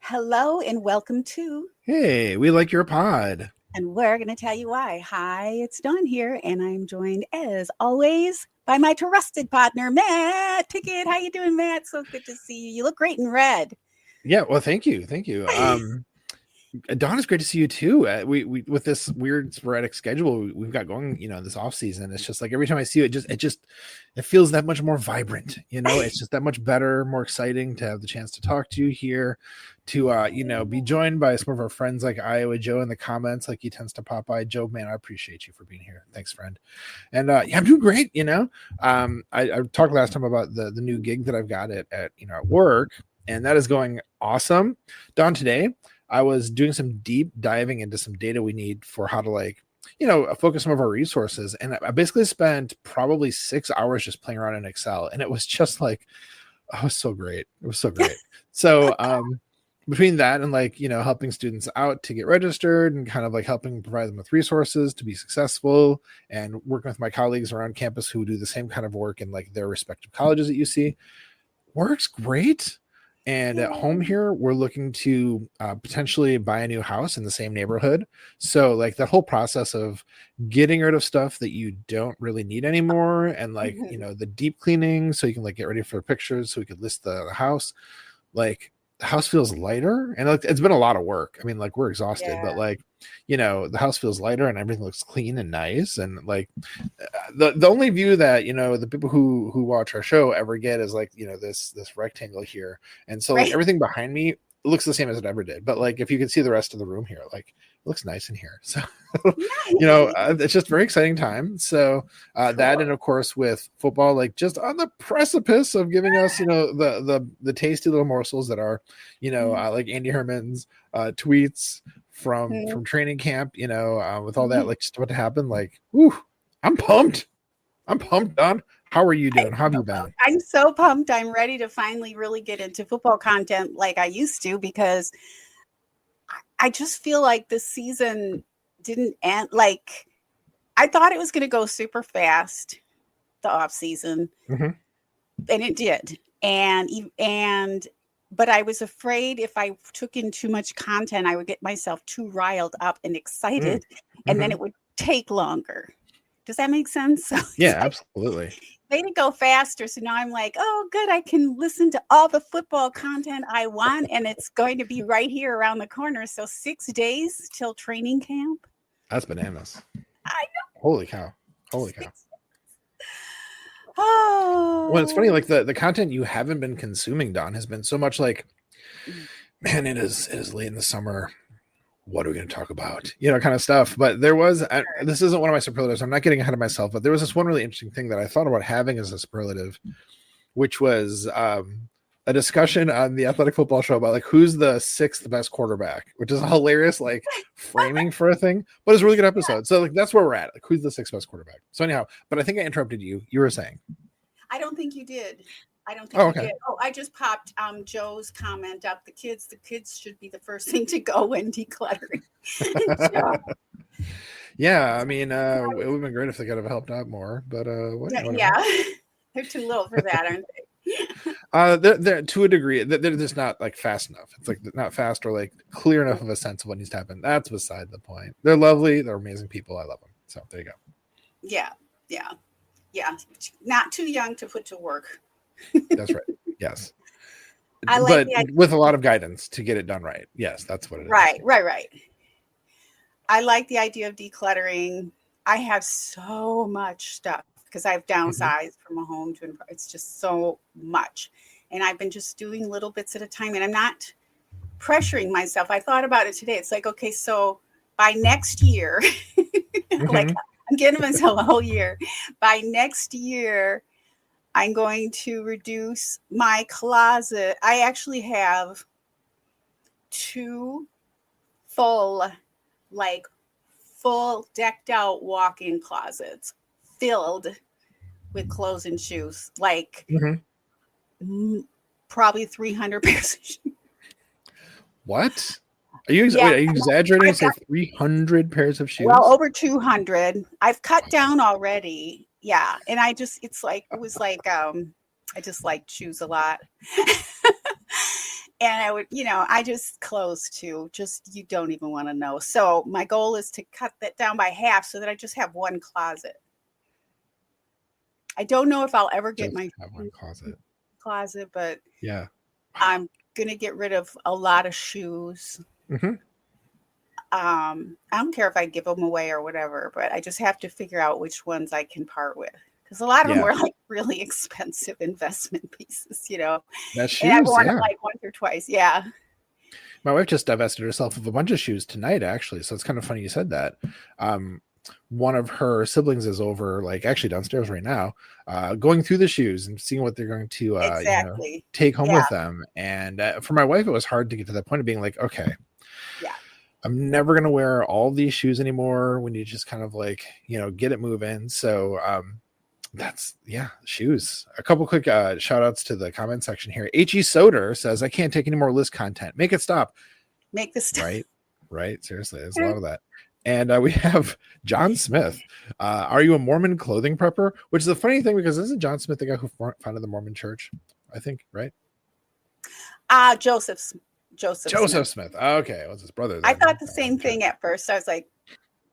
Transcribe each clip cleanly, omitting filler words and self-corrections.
Hello and welcome to Hey, we like your pod. And we're going to tell you why. Hi, it's Dawn here, and I'm joined as always by my trusted partner, Matt Pickett. How you doing, Matt? So good to see you. You look great in red. Yeah, well, thank you. Dawn, it's great to see you too. We with this weird sporadic schedule we've got going, this off season. It's just like every time I see you, it feels that much more vibrant. It's just that much better, more exciting to have the chance to talk to you here, to be joined by some of our friends like Iowa Joe in the comments, like he tends to pop by. Joe, man, I appreciate you for being here. Thanks, friend. And I'm doing great. I talked last time about the new gig that I've got at work, and that is going awesome. Dawn, today I was doing some deep diving into some data we need for how to focus some of our resources. And I basically spent probably 6 hours just playing around in Excel. And it was just like, oh, it was so great. It was so great. So between that and helping students out to get registered and kind of helping provide them with resources to be successful and working with my colleagues around campus who do the same kind of work in their respective colleges at UC, works great. And at home here, we're looking to potentially buy a new house in the same neighborhood. So that whole process of getting rid of stuff that you don't really need anymore and the deep cleaning so you can get ready for pictures so we could list the house. The house feels lighter and it's been a lot of work. I mean, we're exhausted, but the house feels lighter and everything looks clean and nice. And the only view that, the people who watch our show ever get is this rectangle here. And so everything behind me looks the same as it ever did. But if you could see the rest of the room here, it looks nice in here. So, it's just a very exciting time. So that, and of course with football, just on the precipice of giving us, the tasty little morsels that are, like Andy Herman's tweets from training camp, with all that, just about to happen, I'm pumped. Don. How are you doing? How have you been? I'm so pumped. I'm ready to finally really get into football content like I used to, because I just feel like this season didn't end. I thought it was going to go super fast, the off season, and it did. But I was afraid if I took in too much content, I would get myself too riled up and excited, and then it would take longer. Does that make sense? So yeah, absolutely. They didn't go faster. So now I'm oh, good. I can listen to all the football content I want, and it's going to be right here around the corner. So 6 days till training camp. That's bananas. I know. Holy cow. Oh. Well, it's funny, the content you haven't been consuming, Don, has been so much man, it is late in the summer. What are we going to talk about? Kind of stuff. But there was, this isn't one of my superlatives. I'm not getting ahead of myself, but there was this one really interesting thing that I thought about having as a superlative, which was a discussion on the Athletic Football Show about who's the sixth best quarterback, which is a hilarious framing for a thing, but it's a really good episode. So that's where we're at. Who's the sixth best quarterback? So anyhow, but I think I interrupted you. You were saying. I don't think you did. You did. Oh, I just popped Joe's comment up. The kids should be the first thing to go when decluttering. Yeah, I mean, it would have been great if they could have helped out more, but yeah, they're too little for that, aren't they? They're to a degree. They're just not fast enough. It's not fast or clear enough of a sense of what needs to happen. That's beside the point. They're lovely. They're amazing people. I love them. So there you go. Yeah. Not too young to put to work. That's right. Yes. But with a lot of guidance to get it done right. Yes, that's what it is. Right. I like the idea of decluttering. I have so much stuff because I've downsized from a home to it's just so much. And I've been just doing little bits at a time, and I'm not pressuring myself. I thought about it today. It's okay, so by next year, I'm giving myself a whole year. By next year, I'm going to reduce my closet. I actually have 2 full, like full decked out walk-in closets filled with clothes and shoes, like probably 300 pairs of shoes. What? Are you exaggerating? Say 300 pairs of shoes? Well, over 200. I've cut down already. Yeah. And I just like shoes a lot. And I would, I just clothes too. Just, you don't even want to know. So my goal is to cut that down by half so that I just have one closet. I don't know if I'll ever get my one closet, but yeah, I'm going to get rid of a lot of shoes. I don't care if I give them away or whatever, but I just have to figure out which ones I can part with. Because a lot of them were like really expensive investment pieces, That shoes, and I've worn it like once or twice. Yeah. My wife just divested herself of a bunch of shoes tonight, actually. So it's kind of funny you said that. One of her siblings is over, like actually downstairs right now, going through the shoes and seeing what they're going to take home with them. And for my wife, it was hard to get to that point of being like, okay, I'm never going to wear all these shoes anymore. We need to just kind of like, get it moving. So that's shoes. A couple quick shout outs to the comment section here. H.E. Soder says, I can't take any more list content. Make it stop. Make this stop. Right. Seriously, there's a lot of that. And we have John Smith. Are you a Mormon clothing prepper? Which is a funny thing because isn't John Smith the guy who founded the Mormon church? I think, right? Joseph Smith. Okay. It was his brother. I thought the same thing at first. I was like,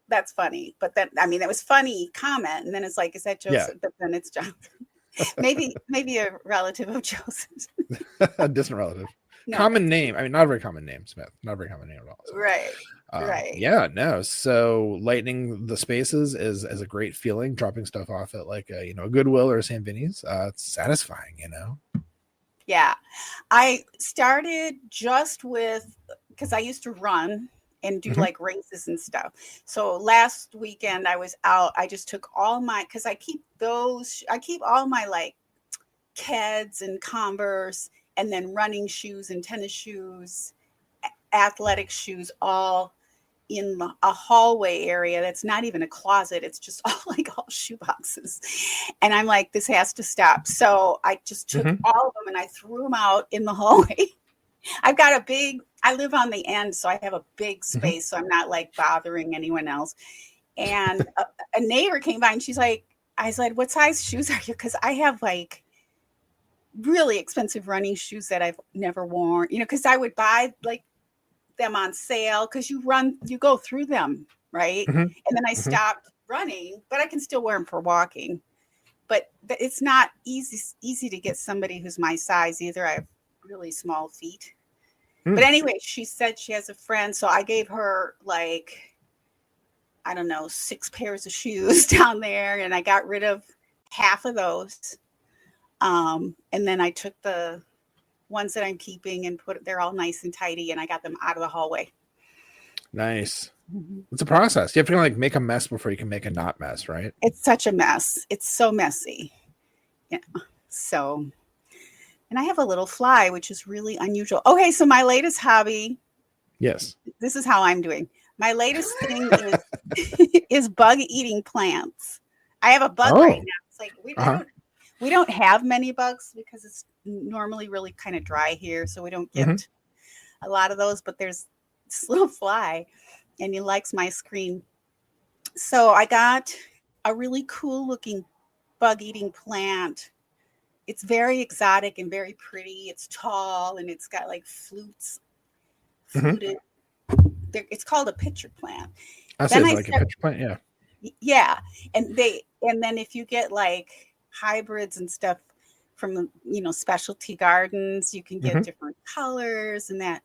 that's funny. But then, it was funny comment. And then it's like, is that Joseph? Yeah. But then it's John. maybe a relative of Joseph. A distant relative. No. Common name. Not a very common name, Smith. Not a very common name at all. So. Right. Right. Yeah, no. So lightening the spaces is a great feeling. Dropping stuff off at like a Goodwill or a St. Vinny's. It's satisfying, Yeah. I started just with, because I used to run and do like races and stuff. So last weekend I was out. I just took all because I keep all my like Keds and Converse and then running shoes and tennis shoes, athletic shoes, all in a hallway area that's not even a closet. It's just all shoe boxes. And I'm like, this has to stop. So I just took all of them and I threw them out in the hallway. I live on the end, so I have a big space. So I'm not like bothering anyone else. And a neighbor came by and she's like, I said, what size shoes are you? Because I have like really expensive running shoes that I've never worn, because I would buy like them on sale because you go through them, right? And then I stopped running, but I can still wear them for walking. But it's not easy to get somebody who's my size either. I have really small feet. But anyway, she said she has a friend, so I gave her like, I don't know, 6 pairs of shoes down there, and I got rid of half of those. And then I took the ones that I'm keeping and they're all nice and tidy, and I got them out of the hallway. Nice. It's a process. You have to like make a mess before you can make a not mess, right? It's such a mess. It's so messy. Yeah. So, and I have a little fly, which is really unusual. Okay, so my latest hobby. Yes. This is how I'm doing. My latest thing is bug eating plants. I have a bug right now. It's like we don't have many bugs because it's normally really kind of dry here, so we don't get a lot of those. But there's this little fly, and he likes my screen. So I got a really cool looking bug eating plant. It's very exotic and very pretty. It's tall and it's got like fluted. It's called a pitcher plant. I say it's like a pitcher plant, yeah. Yeah, and then if you get like hybrids and stuff from specialty gardens, you can get different colors and that.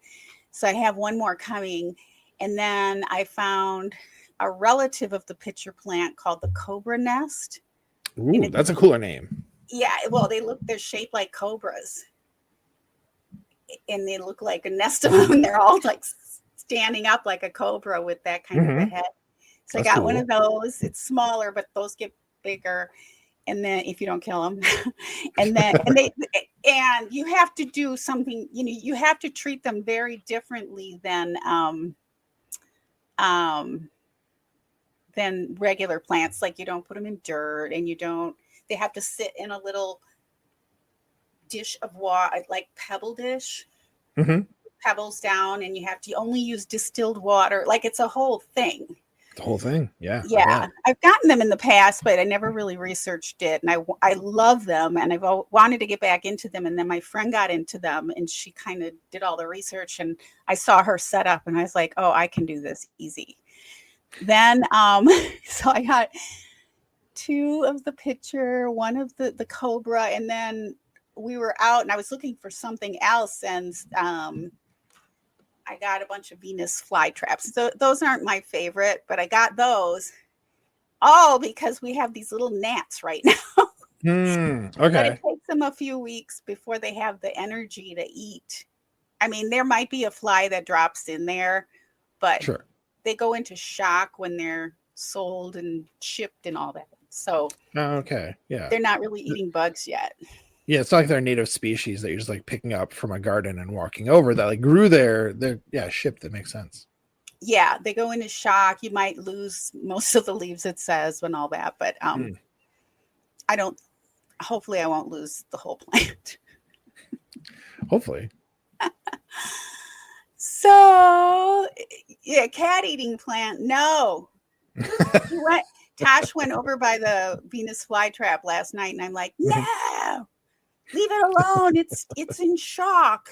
So I have one more coming, and then I found a relative of the pitcher plant called the cobra nest. Ooh, that's a cooler name. Yeah, well, they're shaped like cobras, and they look like a nest of them. And they're all like standing up like a cobra with that kind of a head. So that's I got one of those. It's smaller, but those get bigger. And then if you don't kill them, and And you have to do something, you have to treat them very differently than regular plants. Like you don't put them in dirt, and they have to sit in a little dish of water, like pebble dish, pebbles down, and you have to only use distilled water. Like it's a whole thing. The whole thing. Yeah. Yeah. I've gotten them in the past, but I never really researched it. And I love them, and I've wanted to get back into them. And then my friend got into them, and she kind of did all the research, and I saw her set up, and I was like, oh, I can do this easy. Then, so I got 2 of the pitcher, 1 of the cobra, and then we were out, and I was looking for something else, and I got a bunch of Venus flytraps. So those aren't my favorite, but I got those all because we have these little gnats right now. Okay. But it takes them a few weeks before they have the energy to eat. I mean, there might be a fly that drops in there, but sure. They go into shock when they're sold and shipped and all that. So okay. Yeah. They're not really eating bugs yet. Yeah, it's not like they're native species that you're just like picking up from a garden and walking over that like grew there. They're shipped. That makes sense. Yeah, they go into shock. You might lose most of the leaves, it says, and all that, but I don't. Hopefully, I won't lose the whole plant. Hopefully. So, yeah, cat eating plant. No, Tosh went over by the Venus flytrap last night, and I'm like, no. Leave it alone. It's in shock.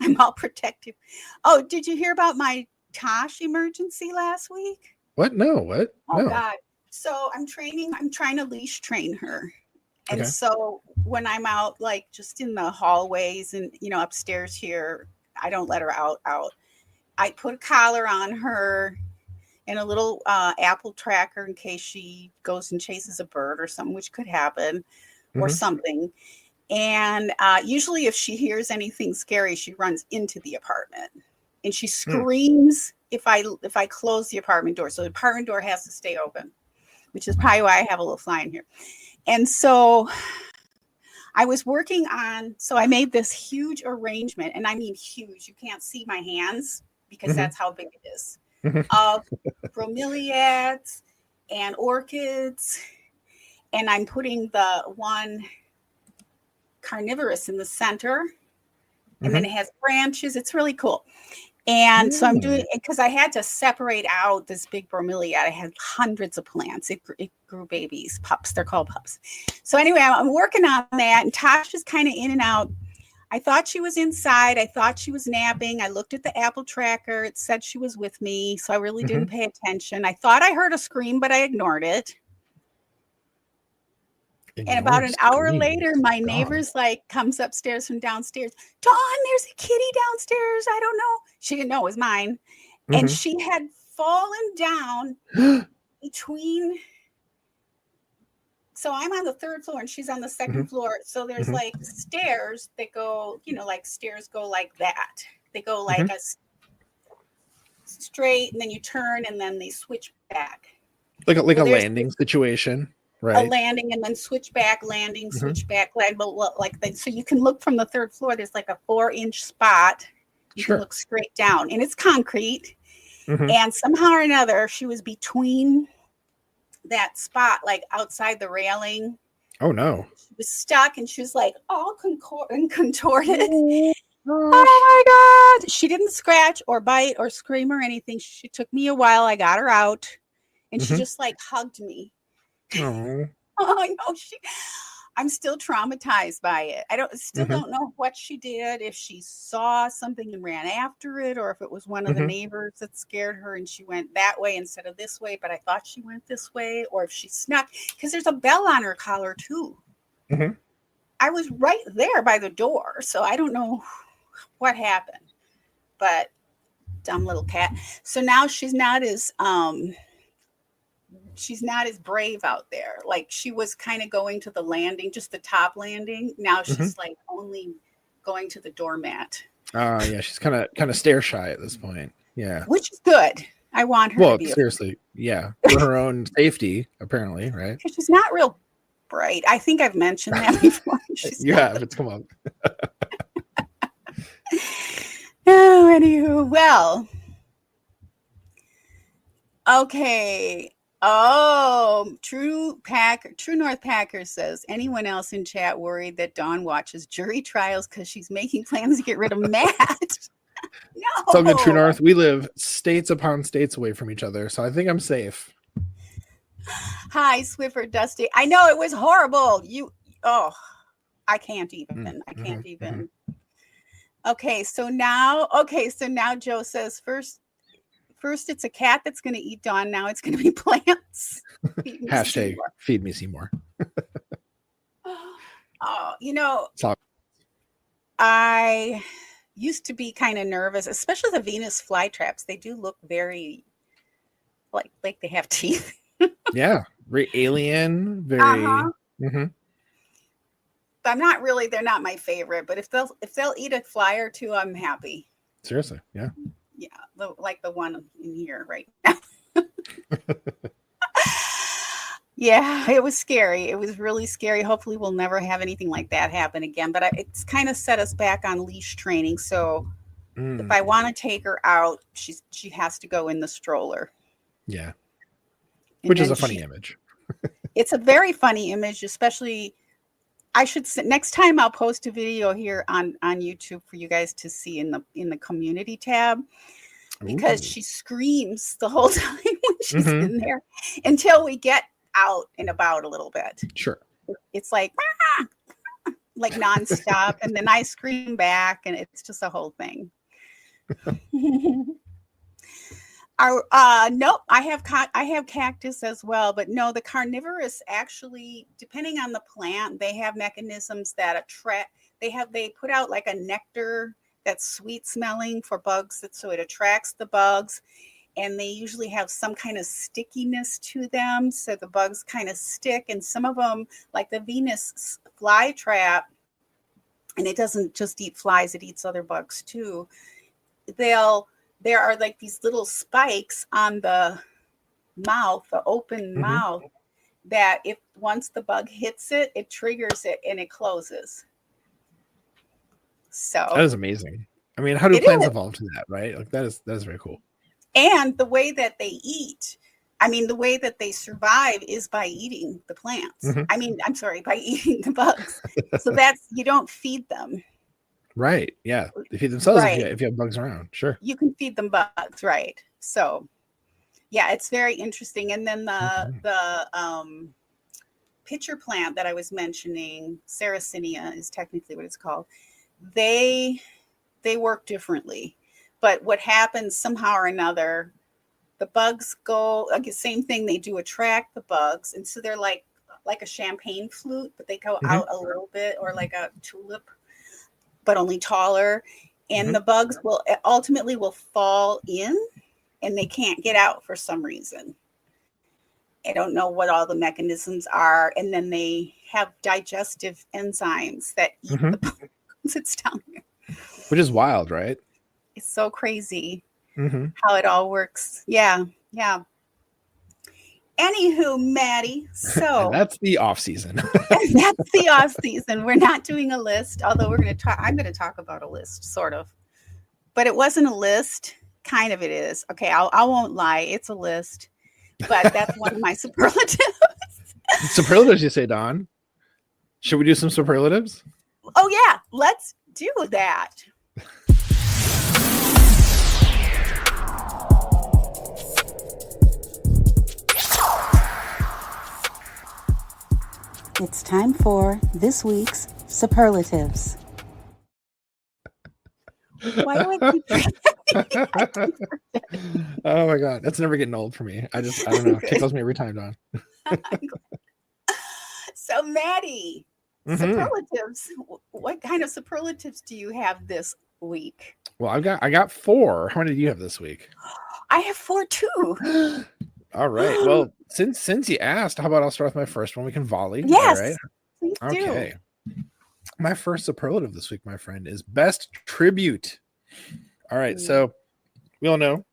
I'm all protective. Oh, did you hear about my Tosh emergency last week? What? No. What? Oh, no. God. So I'm trying to leash train her. And so when I'm out, like just in the hallways and, upstairs here, I don't let her out. I put a collar on her and a little apple tracker in case she goes and chases a bird or something, which could happen, or something. And usually if she hears anything scary, she runs into the apartment and she screams if I close the apartment door. So the apartment door has to stay open, which is probably why I have a little fly in here. And so I was working so I made this huge arrangement, and I mean huge. You can't see my hands because that's how big it is, of bromeliads and orchids. And I'm putting the one carnivorous in the center, and then it has branches. It's really cool. And so I'm doing it because I had to separate out this big bromeliad. I had hundreds of plants. It grew babies, pups. They're called pups. So anyway, I'm working on that, and Tosh is kind of in and out. I thought she was inside. I thought she was napping. I looked at the apple tracker. It said she was with me, so I really didn't pay attention. I thought I heard a scream, but I ignored it. And about an hour later, my neighbor's comes upstairs from downstairs. Dawn, there's a kitty downstairs. I don't know. She didn't know it was mine. And she had fallen down between. So I'm on the 3rd floor and she's on the 2nd floor. So there's stairs that go, stairs go like that. They go like a straight, and then you turn, and then they switch back. Like a landing situation. Right. A landing, and then switch back, landing, switch back, so you can look from the 3rd floor. There's like a 4-inch spot. You can look straight down, and it's concrete. And somehow or another, she was between that spot, like outside the railing. Oh no! She was stuck, and she was like all contorted. Oh my God! She didn't scratch or bite or scream or anything. She took me a while. I got her out, and she just hugged me. Oh no, I'm still traumatized by it. I don't know what she did, if she saw something and ran after it, or if it was one of the neighbors that scared her and she went that way instead of this way, but I thought she went this way, or if she snuck, because there's a bell on her collar too. I was right there by the door, so I don't know what happened, but dumb little cat. So now she's not as brave out there. Like she was kind of going to the landing, just the top landing. Now she's only going to the doormat. Yeah, she's kind of stare shy at this point. Yeah, which is good. I want her to be seriously, yeah, for her own safety, apparently, right? Because she's not real bright. I think I've mentioned that before. You have. It's come up. Oh, anywho, well, okay. Oh, True North Packer says, anyone else in chat worried that Dawn watches jury trials because she's making plans to get rid of Matt? No. It's all good, True North. We live states upon states away from each other, so I think I'm safe. Hi, Swiffer Dusty. I know it was horrible. I can't even. I can't even. Okay, so now Joe says first it's a cat that's going to eat Dawn. Now it's going to be plants. Hashtag feed me Seymour. I used to be kind of nervous, especially the Venus flytraps. They do look very like they have teeth. Yeah, very alien, very. I'm not really. They're not my favorite, but if they'll eat a fly or two, I'm happy. Seriously, yeah. Yeah, like the one in here right now. Yeah, it was scary. It was really scary. Hopefully, we'll never have anything like that happen again. But it's kind of set us back on leash training. So if I want to take her out, she has to go in the stroller. Yeah, which is a funny image. It's a very funny image, especially. I should say next time I'll post a video here on YouTube for you guys to see in the community tab, because she screams the whole time when she's in there until we get out and about a little bit. Sure. It's like nonstop, and then I scream back, and it's just a whole thing. Nope, I have cactus as well, but no, the carnivorous actually, depending on the plant, they have mechanisms that attract. They put out like a nectar that's sweet smelling for bugs, so it attracts the bugs, and they usually have some kind of stickiness to them, so the bugs kind of stick. And some of them, like the Venus flytrap, and it doesn't just eat flies; it eats other bugs too. There are like these little spikes on the mouth, the open mouth, that if once the bug hits it, it triggers it and it closes. So that is amazing. I mean, how do plants evolve to that, right? Like that is very cool. And the way that they eat, the way that they survive is by eating the plants. By eating the bugs. So you don't feed them. Right. Yeah. They feed themselves if you have bugs around. Sure. You can feed them bugs. Right. So yeah, it's very interesting. And then the pitcher plant that I was mentioning, Sarracenia is technically what it's called. They work differently, but what happens somehow or another, the bugs go, same thing. They do attract the bugs. And so they're like a champagne flute, but they go out a little bit, or like a tulip, but only taller, and the bugs will ultimately fall in, and they can't get out for some reason. I don't know what all the mechanisms are, and then they have digestive enzymes that eat the bugs. It's down there, which is wild, right? It's so crazy how it all works. Yeah. Anywho, Maddie, so and that's the off season. That's the off season. We're not doing a list, although I'm going to talk about a list, sort of. But it wasn't a list. Kind of it is. Okay, I won't lie. It's a list. But that's one of my superlatives. Superlatives, you say, Dawn? Should we do some superlatives? Oh, yeah. Let's do that. It's time for this week's superlatives. Why do I keep Oh my god, that's never getting old for me. I don't know. It tickles me every time, Dawn. So, Maddie, superlatives. What kind of superlatives do you have this week? Well, I got 4. How many do you have this week? I have 4 too. All right. Well, since you asked, how about I'll start with my first one? We can volley. Yes. All right. Please do. Okay. My first superlative this week, my friend, is best tribute. All right. So we all know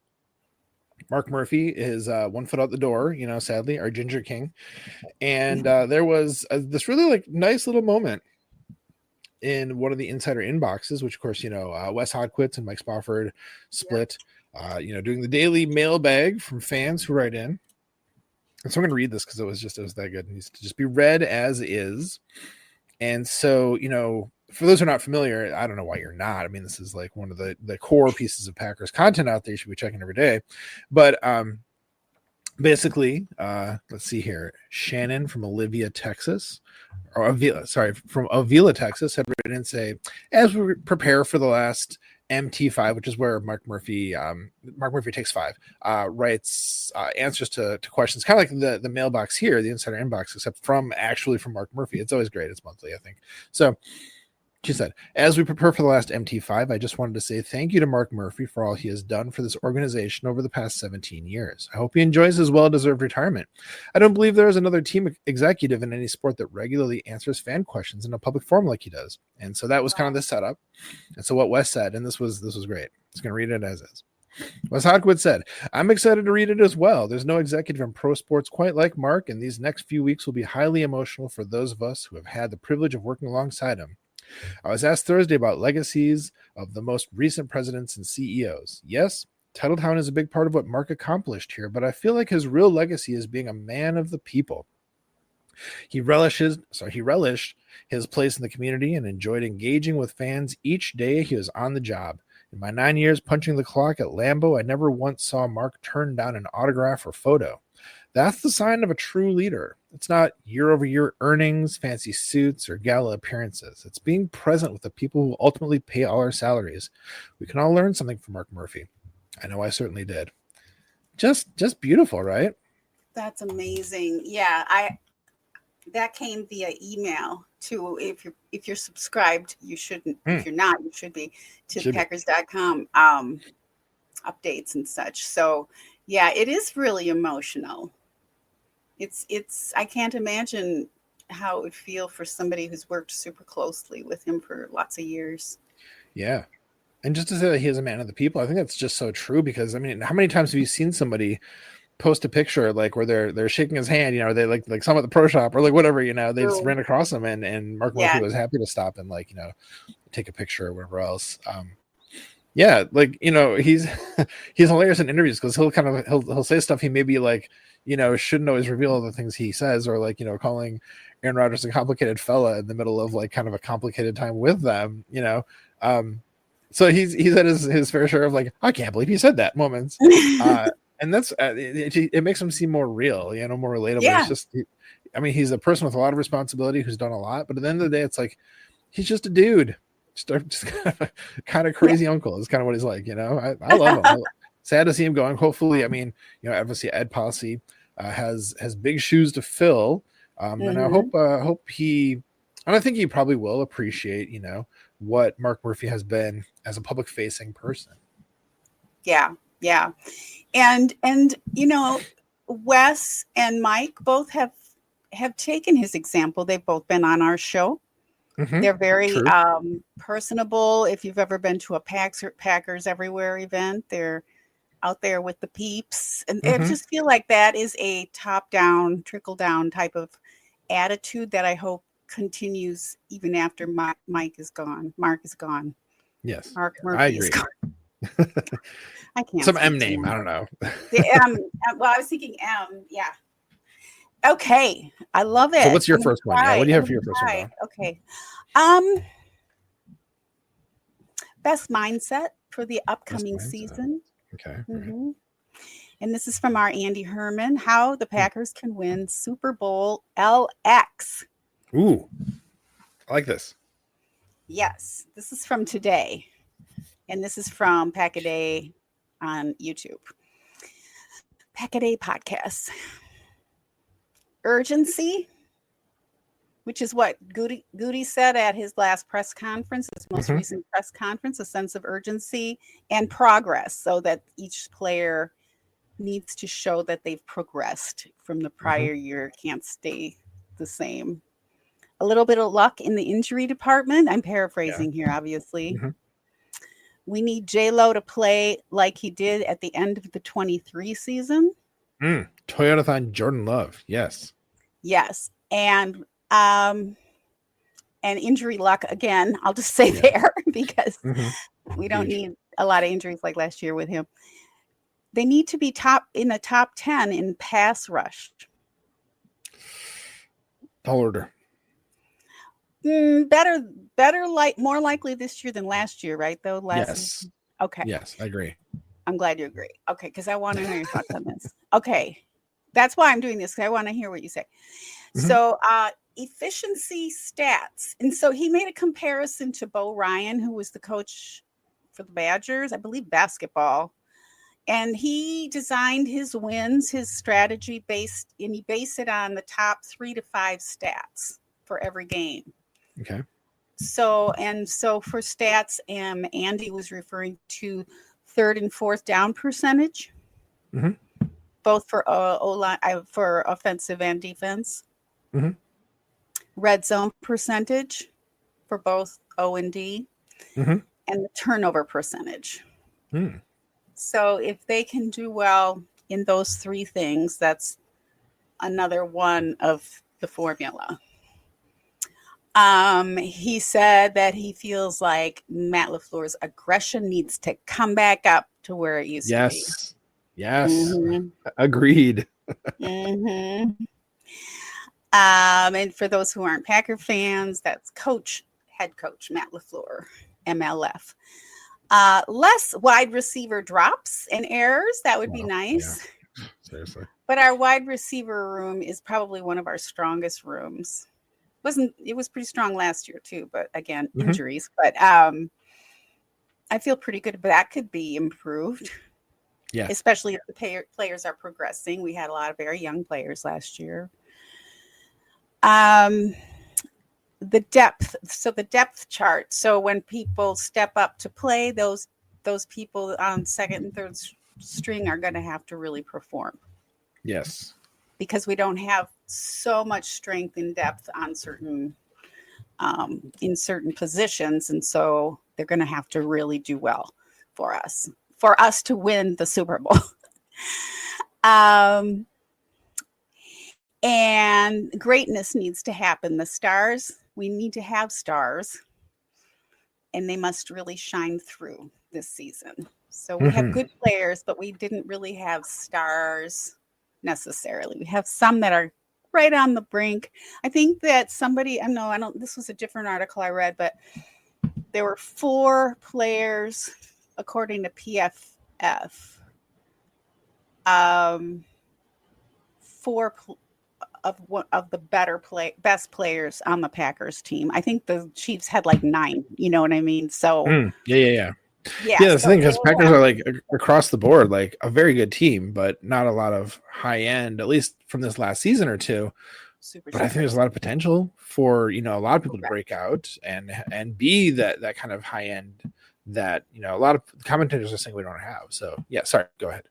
Mark Murphy is 1 foot out the door, sadly, our Ginger King. And there was this really like nice little moment in one of the insider inboxes, which of course, Wes Hodquist and Mike Spofford split, doing the daily mailbag from fans who write in. And so I'm going to read this because it was that good. It needs to just be read as is. And so, for those who are not familiar, I don't know why you're not. I mean, this is like one of the core pieces of Packers content out there you should be checking every day. But basically, let's see here. Shannon from Olivia, Texas, from Avila, Texas, had written and say, as we prepare for the last MT5, which is where Mark Murphy takes 5, writes answers to questions, kind of like the mailbox here, the insider inbox, except from Mark Murphy. It's always great. It's monthly, I think. So she said, as we prepare for the last MT5, I just wanted to say thank you to Mark Murphy for all he has done for this organization over the past 17 years. I hope he enjoys his well-deserved retirement. I don't believe there is another team executive in any sport that regularly answers fan questions in a public forum like he does. And so that was kind of the setup. And so what Wes said, and this was great. I was going to read it as is. Wes Hodquist said, I'm excited to read it as well. There's no executive in pro sports quite like Mark, and these next few weeks will be highly emotional for those of us who have had the privilege of working alongside him. I was asked Thursday about legacies of the most recent presidents and CEOs. Yes, Titletown is a big part of what Mark accomplished here, but I feel like his real legacy is being a man of the people. He relished his place in the community and enjoyed engaging with fans each day he was on the job. In my 9 years punching the clock at Lambeau, I never once saw Mark turn down an autograph or photo. That's the sign of a true leader. It's not year-over-year earnings, fancy suits, or gala appearances. It's being present with the people who ultimately pay all our salaries. We can all learn something from Mark Murphy. I know I certainly did. Just beautiful, right? That's amazing. Yeah, that came via email to, if you're subscribed, you shouldn't. If you're not, you should be, to Packers.com updates and such. So yeah, it is really emotional. It's I can't imagine how it would feel for somebody who's worked super closely with him for lots of years. Yeah. And just to say that he is a man of the people, I think that's just so true, because I mean, how many times have you seen somebody post a picture like where they're shaking his hand, or they like some at the pro shop or like whatever, they just ran across him and Mark Murphy was happy to stop and take a picture or whatever else. He's hilarious in interviews because he'll say stuff he maybe shouldn't always reveal the things he says, or calling Aaron Rodgers a complicated fella in the middle of kind of a complicated time with them, so he's at his fair share of I can't believe he said that moments. And that's it makes him seem more real, more relatable. Yeah. It's just, he's a person with a lot of responsibility who's done a lot, but at the end of the day, it's he's just a dude, just kind of crazy uncle is kind of what he's like. I love him. Sad to see him going. Hopefully, obviously Ed Posse has big shoes to fill, and I hope he, and I think he probably will appreciate what Mark Murphy has been as a public facing person. Yeah. And Wes and Mike both have taken his example. They've both been on our show. Mm-hmm. They're very personable. If you've ever been to a Packers Everywhere event, they're out there with the peeps. And I just feel like that is a top-down, trickle-down type of attitude that I hope continues even after Mike is gone. Mark is gone. Yes. Mark Murphy is gone. I can't. Some M name. I don't know. Well, I was thinking M. Yeah. Okay. I love it. So what's your first one? Yeah. What do you have for your first one? Okay. Best mindset for the upcoming season. Okay. Mm-hmm. And this is from our Andy Herman. How the Packers can win Super Bowl LX. Ooh. I like this. Yes. This is from today. And this is from Pack-A-Day on YouTube. Pack-A-Day podcast. Urgency, which is what Goody said at his last press conference, his most recent press conference, a sense of urgency and progress, so that each player needs to show that they've progressed from the prior year, can't stay the same. A little bit of luck in the injury department. I'm paraphrasing here, obviously. We need J-Lo to play like he did at the end of the 23 season. Toyotathon Jordan Love. Yes. Yes. And injury luck again. I'll just say there because we don't need a lot of injuries like last year with him. They need to be in the top 10 in pass rush. Tall order. Better, more likely this year than last year, right? Though Yes. Okay. Yes, I agree. I'm glad you agree. Okay, because I want to know your thoughts on this. Okay, that's why I'm doing this, because I want to hear what you say. So, efficiency stats, and so he made a comparison to Bo Ryan, who was the coach for the Badgers, I believe basketball, and he designed his wins, his strategy he based it on the top 3 to 5 stats for every game. Okay. So for stats, Andy was referring to third and fourth down percentage, both for O-line, for offensive and defense. Red zone percentage for both O and D, and the turnover percentage. So if they can do well in those 3 things, that's another one of the formula. He said that he feels like Matt LaFleur's aggression needs to come back up to where it used to be. Yes. Agreed. And for those who aren't Packer fans, that's head coach Matt LaFleur, MLF. Less wide receiver drops and errors. That would be nice. Yeah. Seriously. But our wide receiver room is probably one of our strongest rooms. It was pretty strong last year too, but again, injuries. But I feel pretty good, but that could be improved. Yeah. Especially if the players are progressing. We had a lot of very young players last year. The depth. So the depth chart. So when people step up to play, those people on second and third string are going to have to really perform. Yes. Because we don't have so much strength and depth on in certain positions, and so they're going to have to really do well for us to win the Super Bowl. And greatness needs to happen. We need to have stars, and they must really shine through this season. So we have good players, but we didn't really have stars necessarily. We have some that are right on the brink. I think that this was a different article I read, but there were 4 players according to PFF. 4 of the best players on the Packers team. I think the Chiefs had like 9, you know what I mean? So Yeah, that's the thing, because Packers are like across the board, like a very good team, but not a lot of high end, at least from this last season or two. But I think there's a lot of potential for, a lot of people to break out and be that kind of high end that, a lot of commentators are saying we don't have. So yeah, sorry, go ahead.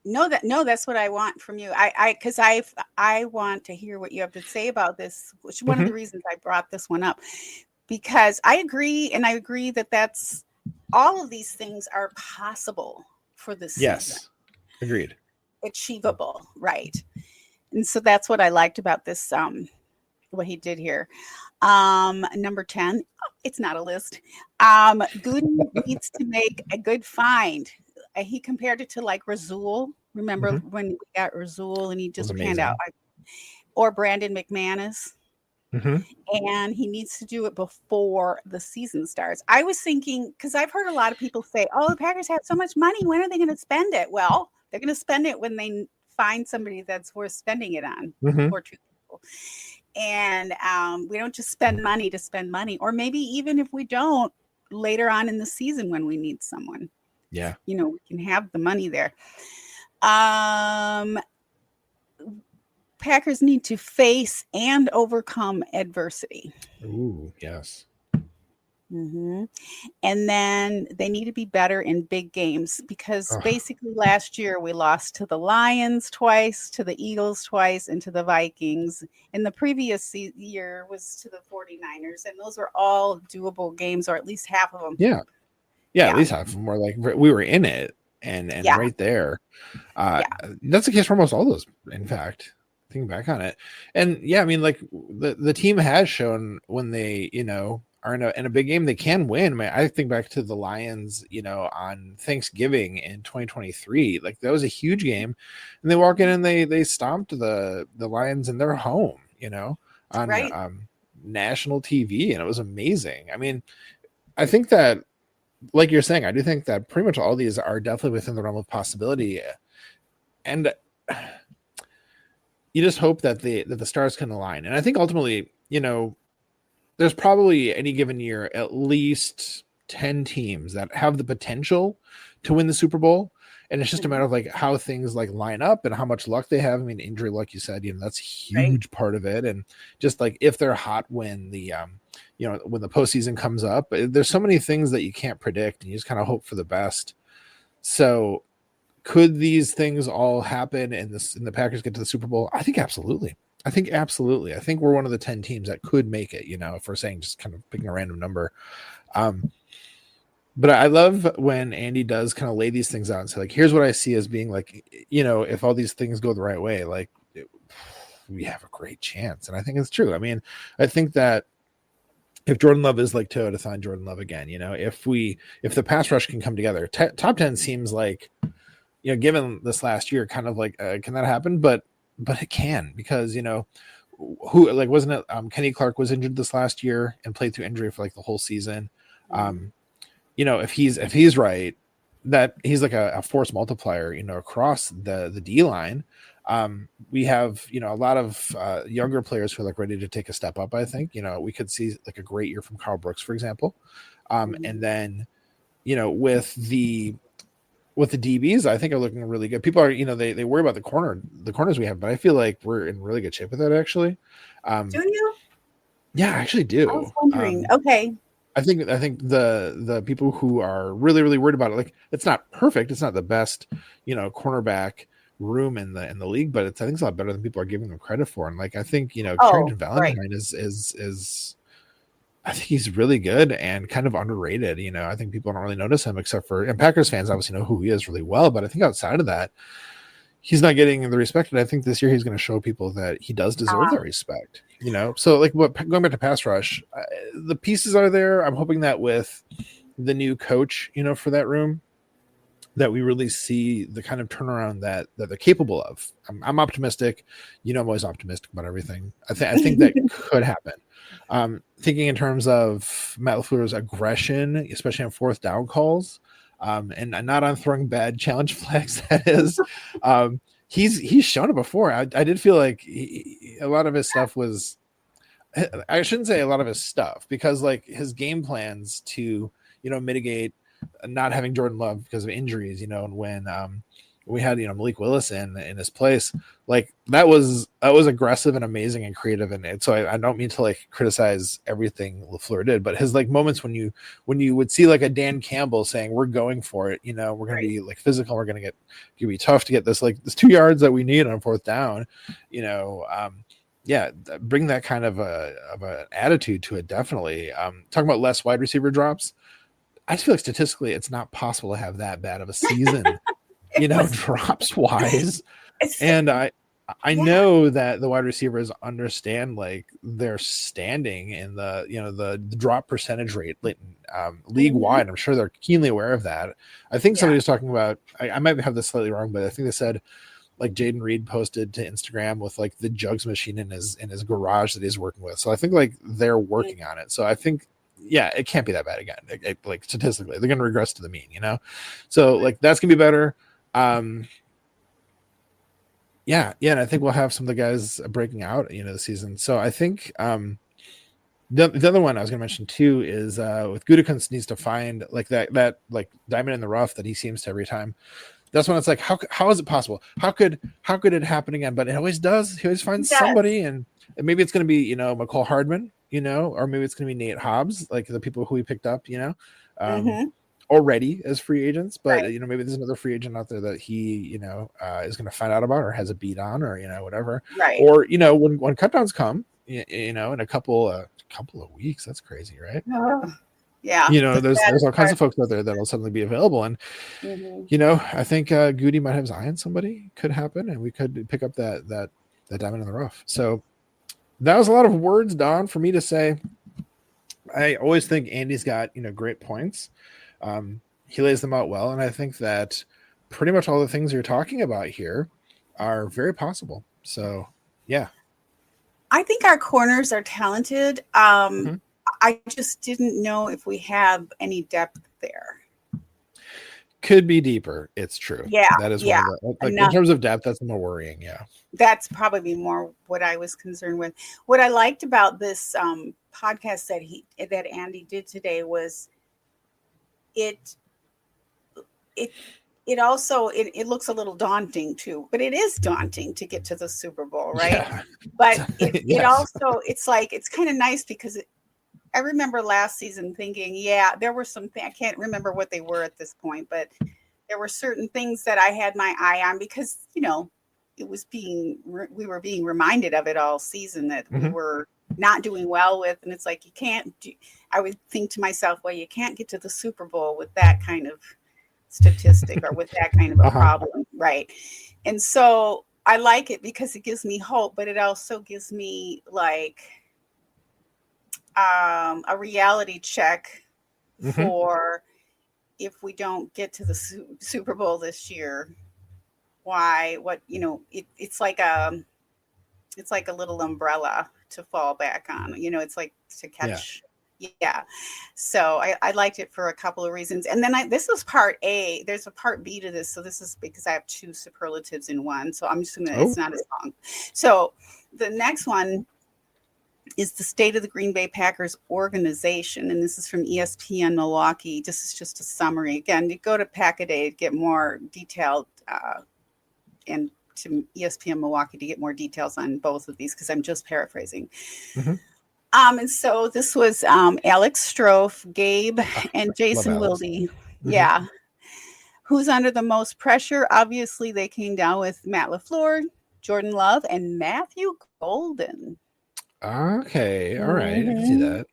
No, that's what I want from you. I want to hear what you have to say about this, which is one of the reasons I brought this one up, because I agree that that's all of these things are possible for this season. Yes, agreed. Achievable, right? And so that's what I liked about this. What he did here. Number 10. It's not a list. Gooden needs to make a good find. He compared it to like Razul. Remember when we got Razul and he just panned out, or Brandon McManus. And he needs to do it before the season starts. I was thinking, because I've heard a lot of people say, "Oh, the Packers have so much money. When are they going to spend it?" Well, they're going to spend it when they find somebody that's worth spending it on, or 2 people. And we don't just spend money to spend money, or maybe even if we don't, later on in the season when we need someone. Yeah. We can have the money there. Packers need to face and overcome adversity. Ooh, yes. And then they need to be better in big games, because basically last year we lost to the Lions twice, to the Eagles twice, and to the Vikings. And the previous year was to the 49ers. And those were all doable games, or at least half of them. Yeah. Yeah, at Yeah. least half of them were like we were in it and Yeah. right there. Yeah. That's the case for almost all those, in fact, thinking back on it. And yeah, I mean, like the team has shown when they, are in a big game, they can win. I mean, I think back to the Lions, on Thanksgiving in 2023. Like that was a huge game. And they walk in and they stomped the Lions in their home, on Right. national TV, and it was amazing. I mean, I think that, like you're saying, I do think that pretty much all these are definitely within the realm of possibility. And you just hope that the stars can align. And I think ultimately, there's probably any given year at least 10 teams that have the potential to win the Super Bowl. And it's just a matter of like how things like line up and how much luck they have. I mean, injury, like you said, that's a huge part of it. And just like if they're hot when the when the postseason comes up, there's so many things that you can't predict, and you just kind of hope for the best. So could these things all happen and the Packers get to the Super Bowl? I think absolutely. I think we're one of the 10 teams that could make it, if we're saying just kind of picking a random number. But I love when Andy does kind of lay these things out and say, like, here's what I see as being like, if all these things go the right way, like we have a great chance. And I think it's true. I mean, I think that if Jordan Love is like to find Jordan Love again, if the pass rush can come together, top 10 seems like, given this last year, kind of like, can that happen? But it can, because, who, like, wasn't it Kenny Clark was injured this last year and played through injury for like the whole season. If he's right, that he's like a force multiplier, across the D line. We have, a lot of younger players who are like ready to take a step up. I think, we could see like a great year from Carl Brooks, for example. And then, with the DBs, I think are looking really good. People are, they worry about the corners we have, but I feel like we're in really good shape with that, actually. Do you? Yeah, I actually do. I was wondering. Okay. I think the people who are really, really worried about it, like, it's not perfect. It's not the best, cornerback room in the league, but I think it's a lot better than people are giving them credit for. And like, I think, Carrington Valentine is I think he's really good and kind of underrated. I think people don't really notice him, and Packers fans obviously know who he is really well, but I think outside of that, he's not getting the respect. And I think this year he's going to show people that he does deserve that respect, So like, going back to pass rush, the pieces are there. I'm hoping that with the new coach, for that room, that we really see the kind of turnaround that they're capable of. I'm optimistic. I'm always optimistic about everything. I think that could happen. Thinking in terms of Matt LaFleur's aggression, especially on fourth down calls, and not on throwing bad challenge flags. That is, he's shown it before. I did feel like a lot of his stuff was. I shouldn't say a lot of his stuff, because like his game plans to mitigate not having Jordan Love because of injuries, and when we had Malik Willis in his place, like that was aggressive and amazing and creative. And so I don't mean to like criticize everything LaFleur did, but his like moments when you would see like a Dan Campbell saying, we're going for it, we're going to be like physical, we're going to be tough to get this 2 yards that we need on fourth down, bring that kind of an attitude to it. Definitely. Talking about less wide receiver drops, I just feel like statistically it's not possible to have that bad of a season, drops wise. And I know that the wide receivers understand like their standing in the drop percentage rate league wide. I'm sure they're keenly aware of that. I think somebody was talking about, I might have this slightly wrong, but I think they said like Jaden Reed posted to Instagram with like the jugs machine in his garage that he's working with. So I think like they're working on it. So I think, it can't be that bad again. Like statistically, they're going to regress to the mean, So like that's gonna be better. And I think we'll have some of the guys breaking out, this season. So I think the other one I was going to mention too is with Gutekunst needs to find like that like diamond in the rough that he seems to every time. That's when it's like, how is it possible? How could it happen again? But it always does. He always finds somebody, and maybe it's going to be McCall Hardman, or maybe it's going to be Nate Hobbs, like the people who we picked up, already as free agents. But maybe there's another free agent out there that he is going to find out about or has a beat on, or whatever. Right. Or when cutdowns come, in a couple of weeks. That's crazy, right? Yeah. There's all kinds of folks out there that'll suddenly be available. And, I think Goody might have his eye on somebody. Could happen. And we could pick up that diamond in the rough. So that was a lot of words, Don, for me to say. I always think Andy's got, great points. He lays them out well. And I think that pretty much all the things you're talking about here are very possible. So, yeah. I think our corners are talented. I just didn't know if we have any depth there. Could be deeper. It's true. Yeah. That is one of the, in terms of depth, that's more worrying. Yeah. That's probably more what I was concerned with. What I liked about this podcast that Andy did today was it also looks a little daunting too, but it is daunting to get to the Super Bowl, right? Yeah. But it also, it's like, it's kind of nice because I remember last season thinking, there were some things, I can't remember what they were at this point, but there were certain things that I had my eye on because, it was we were being reminded of it all season that we were not doing well with. And it's like, I would think to myself, well, you can't get to the Super Bowl with that kind of statistic or with that kind of a problem. Right. And so I like it because it gives me hope, but it also gives me like a reality check for if we don't get to the Super Bowl this year, it's like a little umbrella to fall back on, it's like to catch. Yeah. So I liked it for a couple of reasons. And then this was part A. There's a part B to this. So this is because I have two superlatives in one. So I'm just it's not as long. So the next one is the state of the Green Bay Packers organization. And this is from ESPN Milwaukee. This is just a summary. Again, you go to Pack-A-Day to get more detailed and to ESPN Milwaukee to get more details on both of these because I'm just paraphrasing. And so this was Alex Strofe, Gabe, and Jason Wilde. Yeah. Who's under the most pressure? Obviously, they came down with Matt LaFleur, Jordan Love, and Matthew Golden. Okay. All right. I can see that.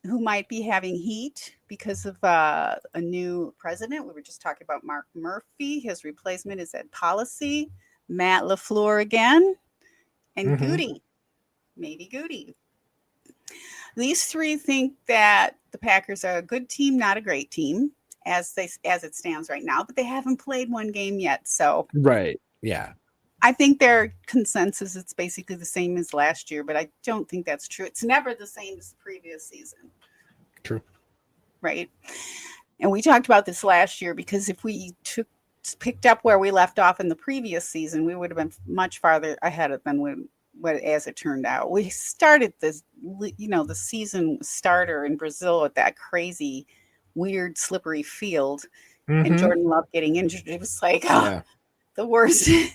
Who might be having heat because of a new president. We were just talking about Mark Murphy. His replacement is Ed Policy. Matt LaFleur again. And Goody. Maybe Goody. These three think that the Packers are a good team, not a great team, as it stands right now, but they haven't played one game yet. So right. Yeah. I think their consensus it's basically the same as last year, but I don't think that's true. It's never the same as the previous season. True. Right. And we talked about this last year because if we picked up where we left off in the previous season, we would have been much farther ahead than as it turned out. We started the season starter in Brazil with that crazy, weird, slippery field and Jordan Love getting injured. It was like, the worst. It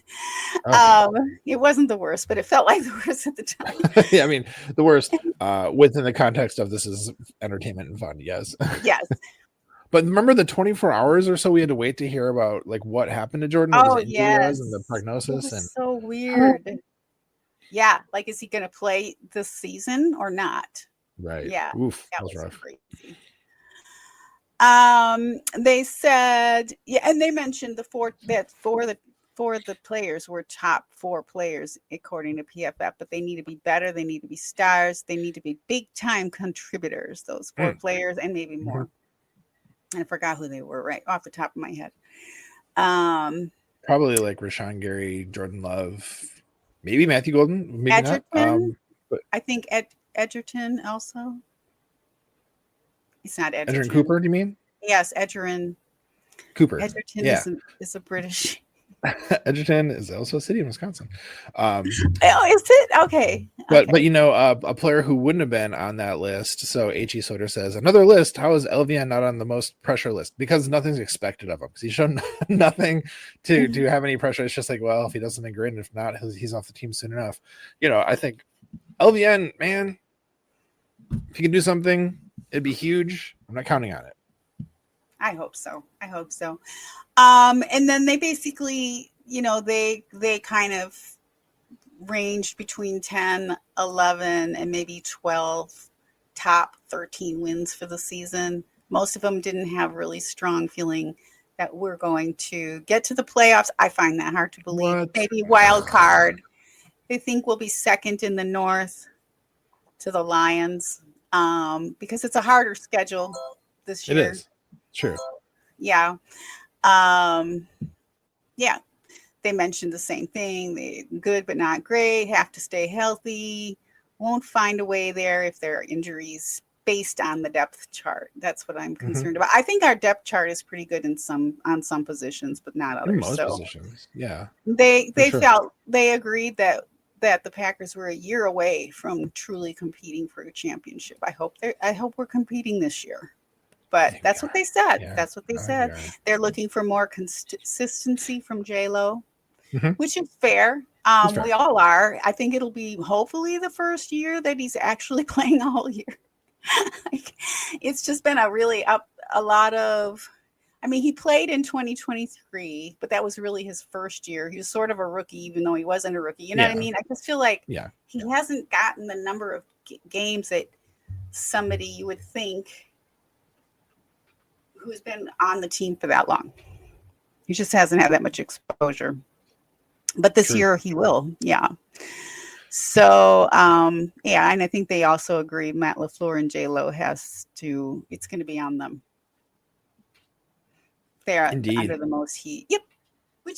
wasn't the worst, but it felt like the worst at the time. Yeah, I mean, the worst within the context of this is entertainment and fun. Yes. Yes. But remember the 24 hours or so we had to wait to hear about like what happened to Jordan, what his injury was and the prognosis. And so weird. Yeah. Like, is he going to play this season or not? Right. Yeah. Oof, that was rough. Crazy. They said, and they mentioned four of the players were top 4 players according to PFF, but they need to be better. They need to be stars. They need to be big time contributors. Those 4 players and maybe more. I forgot who they were right off the top of my head. Probably like Rashawn Gary, Jordan Love, maybe Matthew Golden, maybe Edgerton, not. But I think Edgerton also. It's not Edgerton. Edgerton Cooper, do you mean? Yes, Edgerton Cooper. Edgerton is a British. Edgerton is also a city in Wisconsin. Oh, is it? Okay. But a player who wouldn't have been on that list. So H.E. Soder says, another list. How is LVN not on the most pressure list? Because nothing's expected of him. Because he's shown nothing to have any pressure. It's just like, well, if he does something great, and if not, he's off the team soon enough. I think LVN, man, if he can do something, it'd be huge. I'm not counting on it. I hope so. And then they basically, they kind of ranged between 10, 11, and maybe 12 top 13 wins for the season. Most of them didn't have really strong feeling that we're going to get to the playoffs. I find that hard to believe. What? Maybe wild card. They think we'll be second in the North to the Lions because it's a harder schedule this year. It is. True. Yeah. Yeah. They mentioned the same thing. They good but not great, have to stay healthy, won't find a way there if there are injuries based on the depth chart. That's what I'm concerned about. I think our depth chart is pretty good on some positions, but not others. In most positions. Yeah. They agreed that the Packers were a year away from truly competing for a championship. I hope we're competing this year. But that's what they said. Yeah, that's what they said. They're looking for more consistency from J-Lo, which is fair. We all are. I think it'll be hopefully the first year that he's actually playing a whole year. It's just been a lot of. I mean, he played in 2023, but that was really his first year. He was sort of a rookie, even though he wasn't a rookie. You know what I mean? I just feel like he hasn't gotten the number of games that somebody you would think who's been on the team for that long. He just hasn't had that much exposure. But this year he will. Yeah. So, and I think they also agree Matt LaFleur and J-Lo it's going to be on them. They're under the most heat. Yep.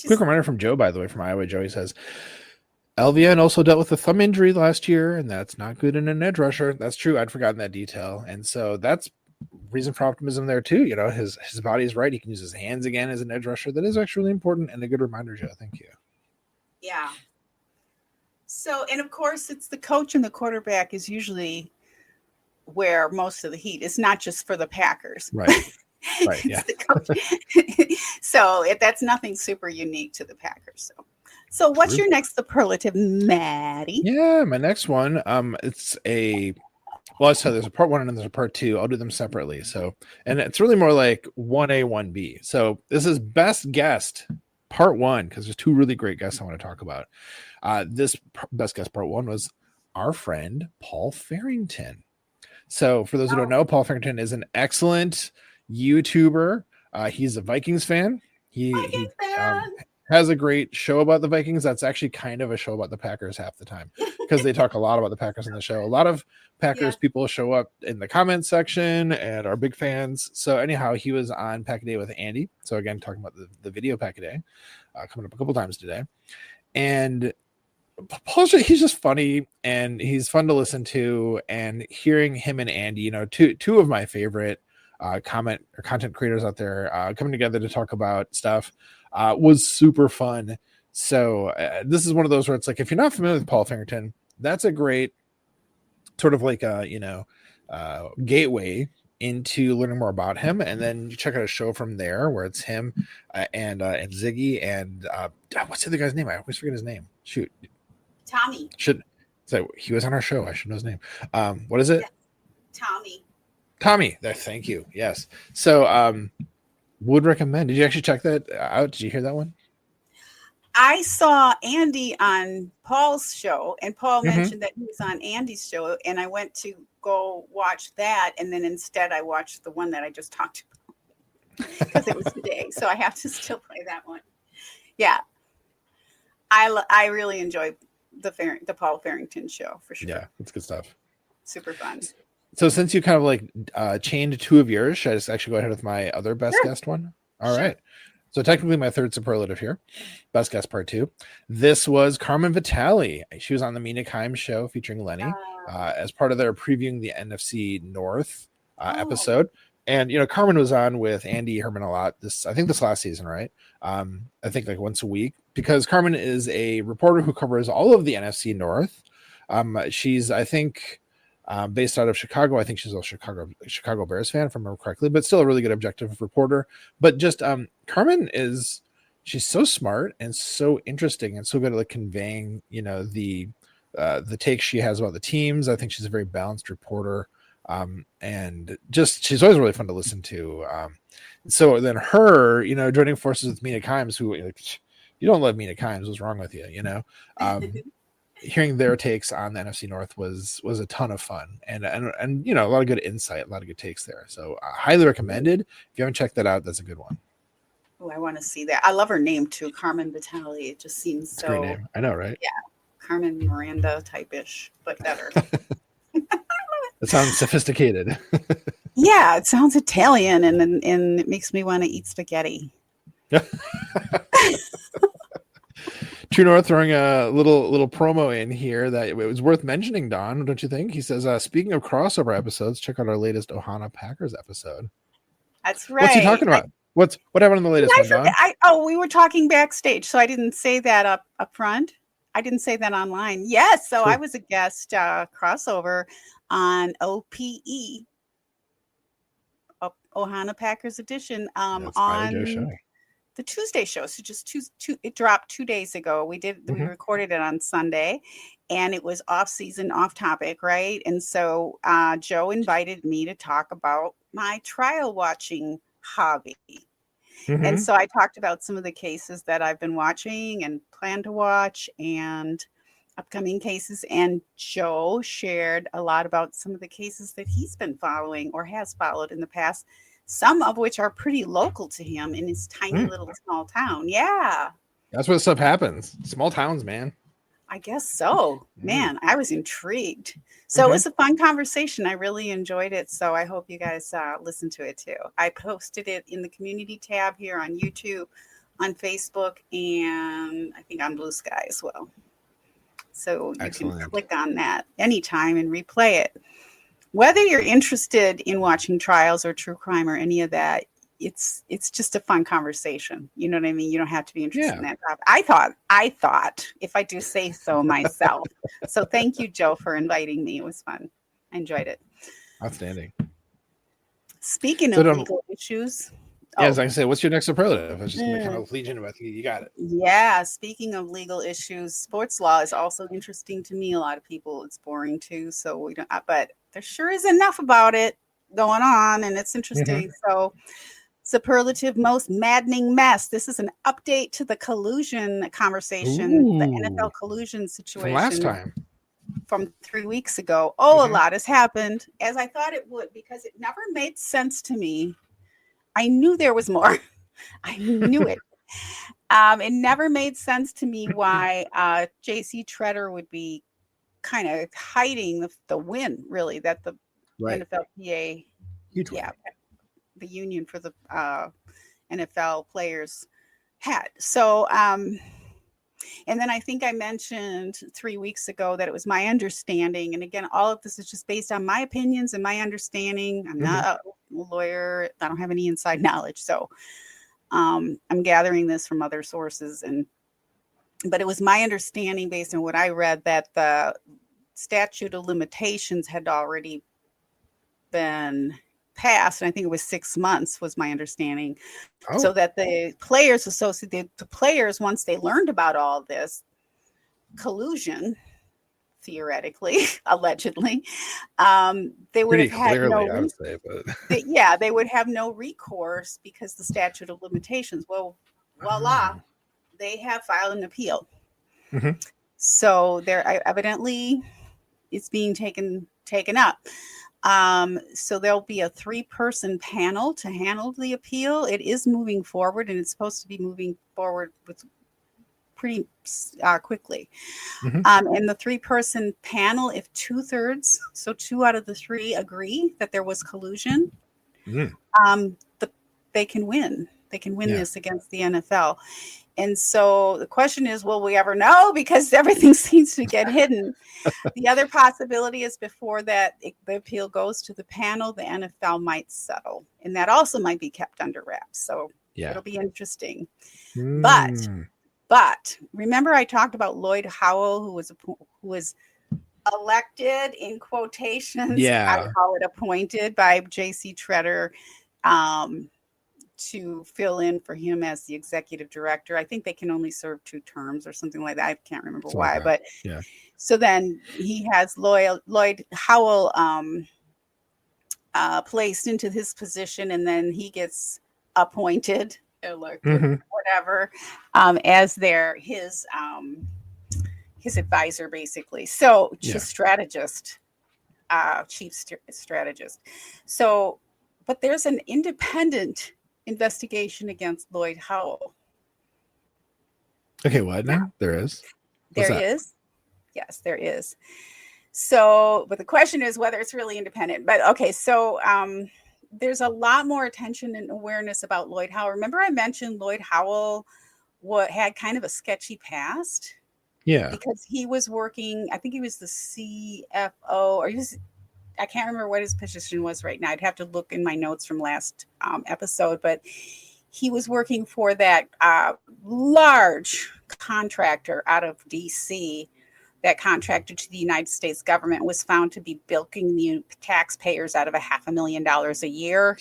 Quick reminder from Joe, by the way, from Iowa. Joey says, LVN also dealt with a thumb injury last year, and that's not good in an edge rusher. That's true. I'd forgotten that detail. And so that's reason for optimism there too. You know, his body is right. He can use his hands again as an edge rusher. That is actually really important and a good reminder, Joe. Thank you. Yeah. So, and of course, it's the coach and the quarterback is usually where most of the heat. It's not just for the Packers. Right. Right. Yeah. So that's nothing super unique to the Packers. So what's your next superlative, Maddie? Yeah, my next one. It's so there's a part 1 and then there's a part 2. I'll do them separately. So, and it's really more like 1A, 1B. So this is best guest part 1 because there's 2 really great guests I want to talk about. This best guest part 1 was our friend Paul Farrington. So for those who don't know, Paul Farrington is an excellent YouTuber. He's a Vikings fan. He has a great show about the Vikings. That's actually kind of a show about the Packers half the time because they talk a lot about the Packers in the show. A lot of Packers people show up in the comment section and are big fans. So anyhow, he was on Pack a Day with Andy. So again, talking about the video Pack a Day coming up a couple times today. And he's just funny and he's fun to listen to, and hearing him and Andy, you know, two of my favorite content creators out there coming together to talk about stuff was super fun. So this is one of those where it's like, if you're not familiar with Paul Farrington, that's a great sort of like a, gateway into learning more about him. And then you check out a show from there where it's him and Ziggy and what's the other guy's name? I always forget his name. Shoot. Tommy. He was on our show. I should know his name. What is it? Yeah. Tommy. Thank you. Yes. So would recommend. Did you actually check that out? Did you hear that one? I saw Andy on Paul's show, and Paul mentioned that he was on Andy's show, and I went to go watch that, and then instead I watched the one that I just talked about because it was today, so I have to still play that one. Yeah, I really enjoyed the Paul Farrington show for sure. Yeah, it's good stuff. Super fun. So since you kind of like chained 2 of yours, should I just actually go ahead with my other best guest one? All right. So technically my third superlative here, best guest part 2. This was Carmen Vitale. She was on the Mina Kimes show featuring Lenny as part of their previewing the NFC North episode. And, Carmen was on with Andy Herman a lot this last season, right? I think like once a week, because Carmen is a reporter who covers all of the NFC North. She's, I think, based out of Chicago. I think she's a Chicago Bears fan, if I remember correctly, but still a really good objective reporter. But just Carmen she's so smart and so interesting and so good at like conveying, the takes she has about the teams. I think she's a very balanced reporter. And just she's always really fun to listen to. So then her, joining forces with Mina Kimes, who you don't love Mina Kimes, what's wrong with you? hearing their takes on the NFC North was a ton of fun, and you know, a lot of good insight, a lot of good takes there. So highly recommended. If you haven't checked that out, that's a good one. Oh, I want to see that. I love her name too, Carmen Vitale. It just seems It's a great so. name. I know, right? Yeah, Carmen Miranda type-ish, but better. That sounds sophisticated. Yeah, it sounds Italian, and it makes me want to eat spaghetti. True North throwing a little promo in here that it was worth mentioning, Don, don't you think? He says, speaking of crossover episodes, check out our latest Ohana Packers episode. That's right. What's he talking about? What happened in the latest one, Don? We were talking backstage, so I didn't say that up front. I didn't say that online. Yes, so Cool. I was a guest crossover on OPE, Ohana Packers Edition, on the Tuesday show. So just it dropped 2 days ago. We recorded it on Sunday, and it was off season, off topic, right? And so Joe invited me to talk about my trial watching hobby. And so I talked about some of the cases that I've been watching and plan to watch, and upcoming cases. And Joe shared a lot about some of the cases that he's been following or has followed in the past, some of which are pretty local to him in his tiny little small town. Yeah. That's where stuff happens. Small towns, man. I guess so. Man, I was intrigued. So it was a fun conversation. I really enjoyed it. So I hope you guys listen to it too. I posted it in the community tab here on YouTube, on Facebook, and I think on Blue Sky as well. So you can click on that anytime and replay it. Whether you're interested in watching trials or true crime or any of that, it's just a fun conversation. You know what I mean? You don't have to be interested in that topic. I thought, if I do say so myself. So thank you, Joe, for inviting me. It was fun. I enjoyed it. Outstanding. Speaking of legal issues. Yeah, as I say, what's your next superlative? I was just going to kind of lead into it. You got it. Yeah, speaking of legal issues, sports law is also interesting to me. A lot of people, it's boring too. So we don't, but there sure is enough about it going on, and it's interesting. So, superlative most maddening mess. This is an update to the collusion conversation, the NFL collusion situation from last time, from 3 weeks ago. A lot has happened, as I thought it would, because it never made sense to me. I knew there was more. I knew it. It never made sense to me why JCTretter would be kind of hiding the win, really, that the NFLPA, the union for the NFL players had. So, and then I think I mentioned 3 weeks ago that it was my understanding, and again, all of this is just based on my opinions and my understanding. I'm not a lawyer. I don't have any inside knowledge. So I'm gathering this from other sources, but it was my understanding based on what I read that the statute of limitations had already been passed, and I think it was 6 months was my understanding. So that the players the players, once they learned about all this collusion, theoretically, allegedly, they would have had they would have no recourse because the statute of limitations. Well, voila, they have filed an appeal. So there evidently it's being taken up. So there'll be a 3-person panel to handle the appeal. It is moving forward, and it's supposed to be moving forward with pretty quickly. And the 3-person panel, if 2/3, so 2 out of the 3 agree that there was collusion, they can win. They can win this against the NFL. And so the question is, will we ever know? Because everything seems to get hidden. The other possibility is before that the appeal goes to the panel, the NFL might settle. And that also might be kept under wraps. So it'll be interesting. But remember I talked about Lloyd Howell, who was elected in quotations. I call it appointed by JCTretter to fill in for him as the executive director. I think they can only serve 2 terms or something like that. I can't remember why, but so then he has Lloyd Howell placed into his position, and then he gets appointed, elected, whatever, as his advisor, basically. So Yeah. chief strategist. So, but there's an independent investigation against Lloyd Howell. Okay, what now? There is? There is. Yes, there is. So, but the question is whether it's really independent. But okay, so there's a lot more attention and awareness about Lloyd Howell. Remember I mentioned Lloyd Howell had kind of a sketchy past? Yeah. Because he was working, I think he was the CFO, or I can't remember what his position was right now. I'd have to look in my notes from last episode, but he was working for that large contractor out of DC that contracted to the United States government, was found to be bilking the taxpayers out of $500,000 a year.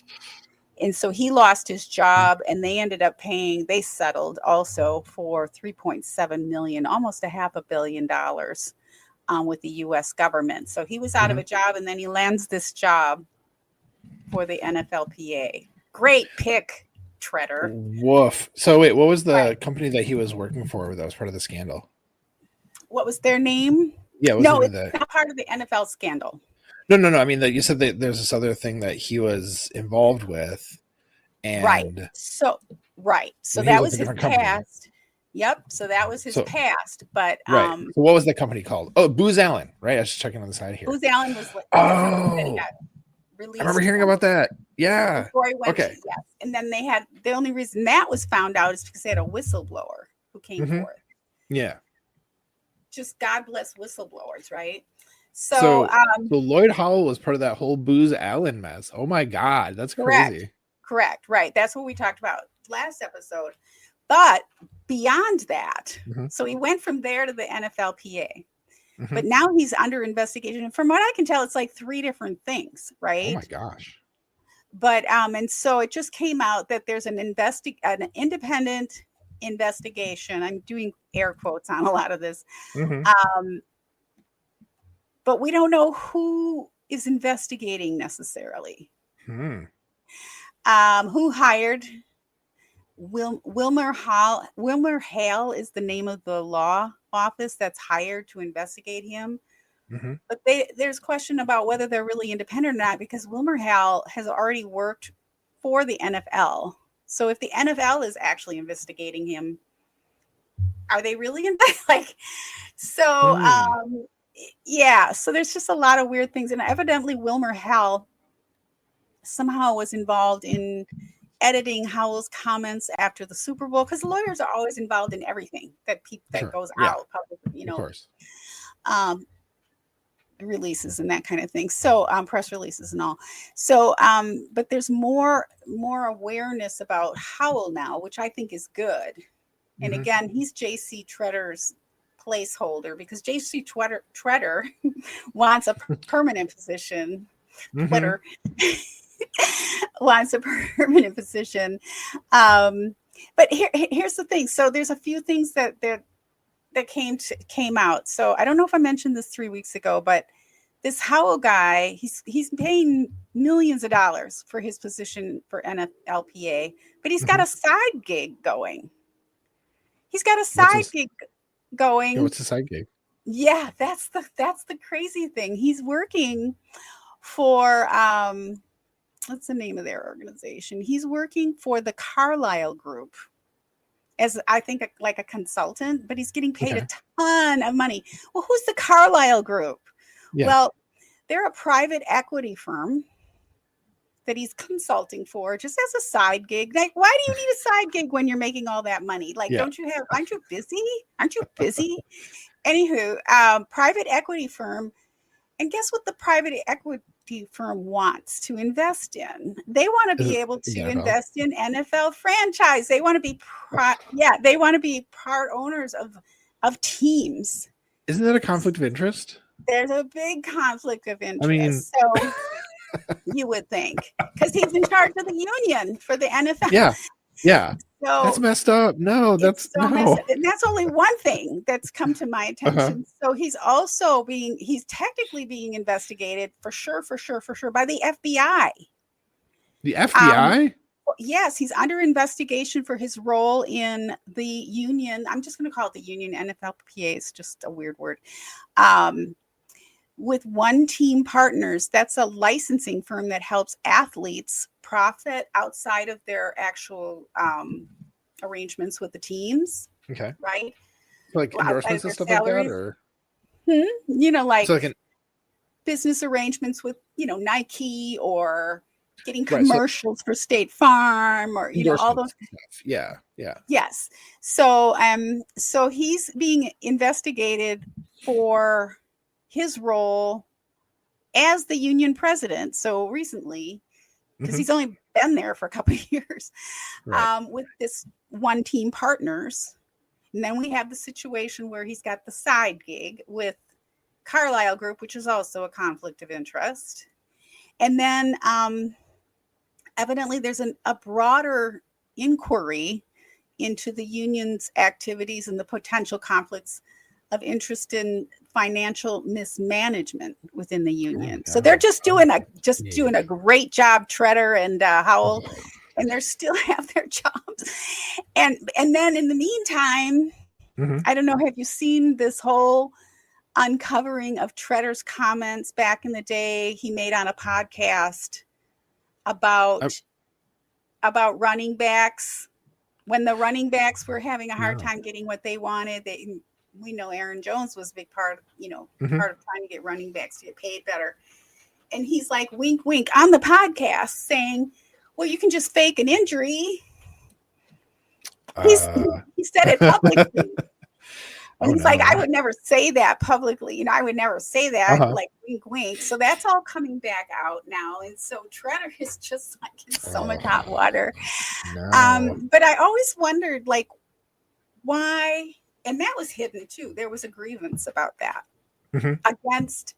And so he lost his job, and they ended up they settled also for $3.7 million, almost $500 million with the US government. So he was out of a job, and then he lands this job for the NFLPA. Great pick, Tretter. Woof. So wait, what was the company that he was working for that was part of the scandal? What was their name? Yeah, no, it's not part of the NFL scandal. No. I mean, you said that there's this other thing that he was involved with, and right. So that was his past. Yep. So that was his past. But right. So what was the company called? Oh, Booz Allen. Right. I was just checking on the side here. Booz Allen was. I remember hearing about that. Yeah. Okay. Yes. And then the only reason that was found out is because they had a whistleblower who came forth. Yeah. Just God bless whistleblowers, right? So Lloyd Howell was part of that whole Booz Allen mess. Oh my God, that's crazy. Correct, right? That's what we talked about last episode. But beyond that, so he went from there to the NFLPA, but now he's under investigation. And from what I can tell, it's like 3 different things, right? Oh my gosh! But and so it just came out that there's an independent investigation. I'm doing air quotes on a lot of this. But we don't know who is investigating necessarily. Who hired Wilmer Hall? Wilmer Hale is the name of the law office that's hired to investigate him. But there's question about whether they're really independent or not, because Wilmer Hale has already worked for the NFL. So if the NFL is actually investigating him, are they really yeah, so there's just a lot of weird things. And evidently Wilmer Hale somehow was involved in editing Howell's comments after the Super Bowl, because lawyers are always involved in everything that goes out publicly, of course. Releases and that kind of thing. So press releases and all. So but there's more awareness about Howell now, which I think is good. And again, he's JCTretter's placeholder, because JCTretter wants a permanent position. Twitter wants a permanent position. But here's the thing. So there's a few things that came out. So I don't know if I mentioned this 3 weeks ago, but this Howell guy, he's paying millions of dollars for his position for NFLPA, but he's got a side gig going. Yeah, what's the side gig? Yeah, that's the crazy thing. He's working for what's the name of their organization? He's working for the Carlyle Group as, I think, like a consultant, but he's getting paid a ton of money. Well, who's the Carlyle Group? Yeah. Well, they're a private equity firm that he's consulting for just as a side gig. Like, why do you need a side gig when you're making all that money? Like, aren't you busy? Anywho, private equity firm. And guess what the private equity firm wants to invest in? They want to be able to invest in NFL franchise. They want to be they want to be part owners of teams. Isn't that a conflict of interest? There's a big conflict of interest. I mean, so you would think, because he's in charge of the union for the NFL. Yeah. So that's messed up. No, that's no. And that's only one thing that's come to my attention. So he's also he's technically being investigated for sure by the FBI. The FBI? Yes, he's under investigation for his role in the union. I'm just going to call it the union. NFLPA is just a weird word. With One Team Partners, that's a licensing firm that helps athletes profit outside of their actual arrangements with the teams. Okay. Right? Like endorsements and stuff salaries. like that, or like so like business arrangements with Nike, or getting commercials for State Farm, or all those stuff. Yeah. Yes. So he's being investigated for his role as the union president. So recently, because he's only been there for a couple of years, with this One Team Partners. And then we have the situation where he's got the side gig with Carlisle Group, which is also a conflict of interest. And then evidently there's a broader inquiry into the union's activities and the potential conflicts of interest in financial mismanagement within the union. So they're just doing a great job, Tretter and Howell, and they still have their jobs. And then in the meantime, I don't know, have you seen this whole uncovering of Tretter's comments back in the day he made on a podcast about running backs? When the running backs were having a hard time getting what they wanted, we know Aaron Jones was a big part of, part of trying to get running backs to get paid better. And he's like, wink, wink, on the podcast saying, well, you can just fake an injury. He said it publicly. And he's like, I would never say that publicly. I would never say that, like wink, wink. So that's all coming back out now. And so Tretter is just like in so much hot water. No. But I always wondered, like, why, and that was hidden too. There was a grievance about that against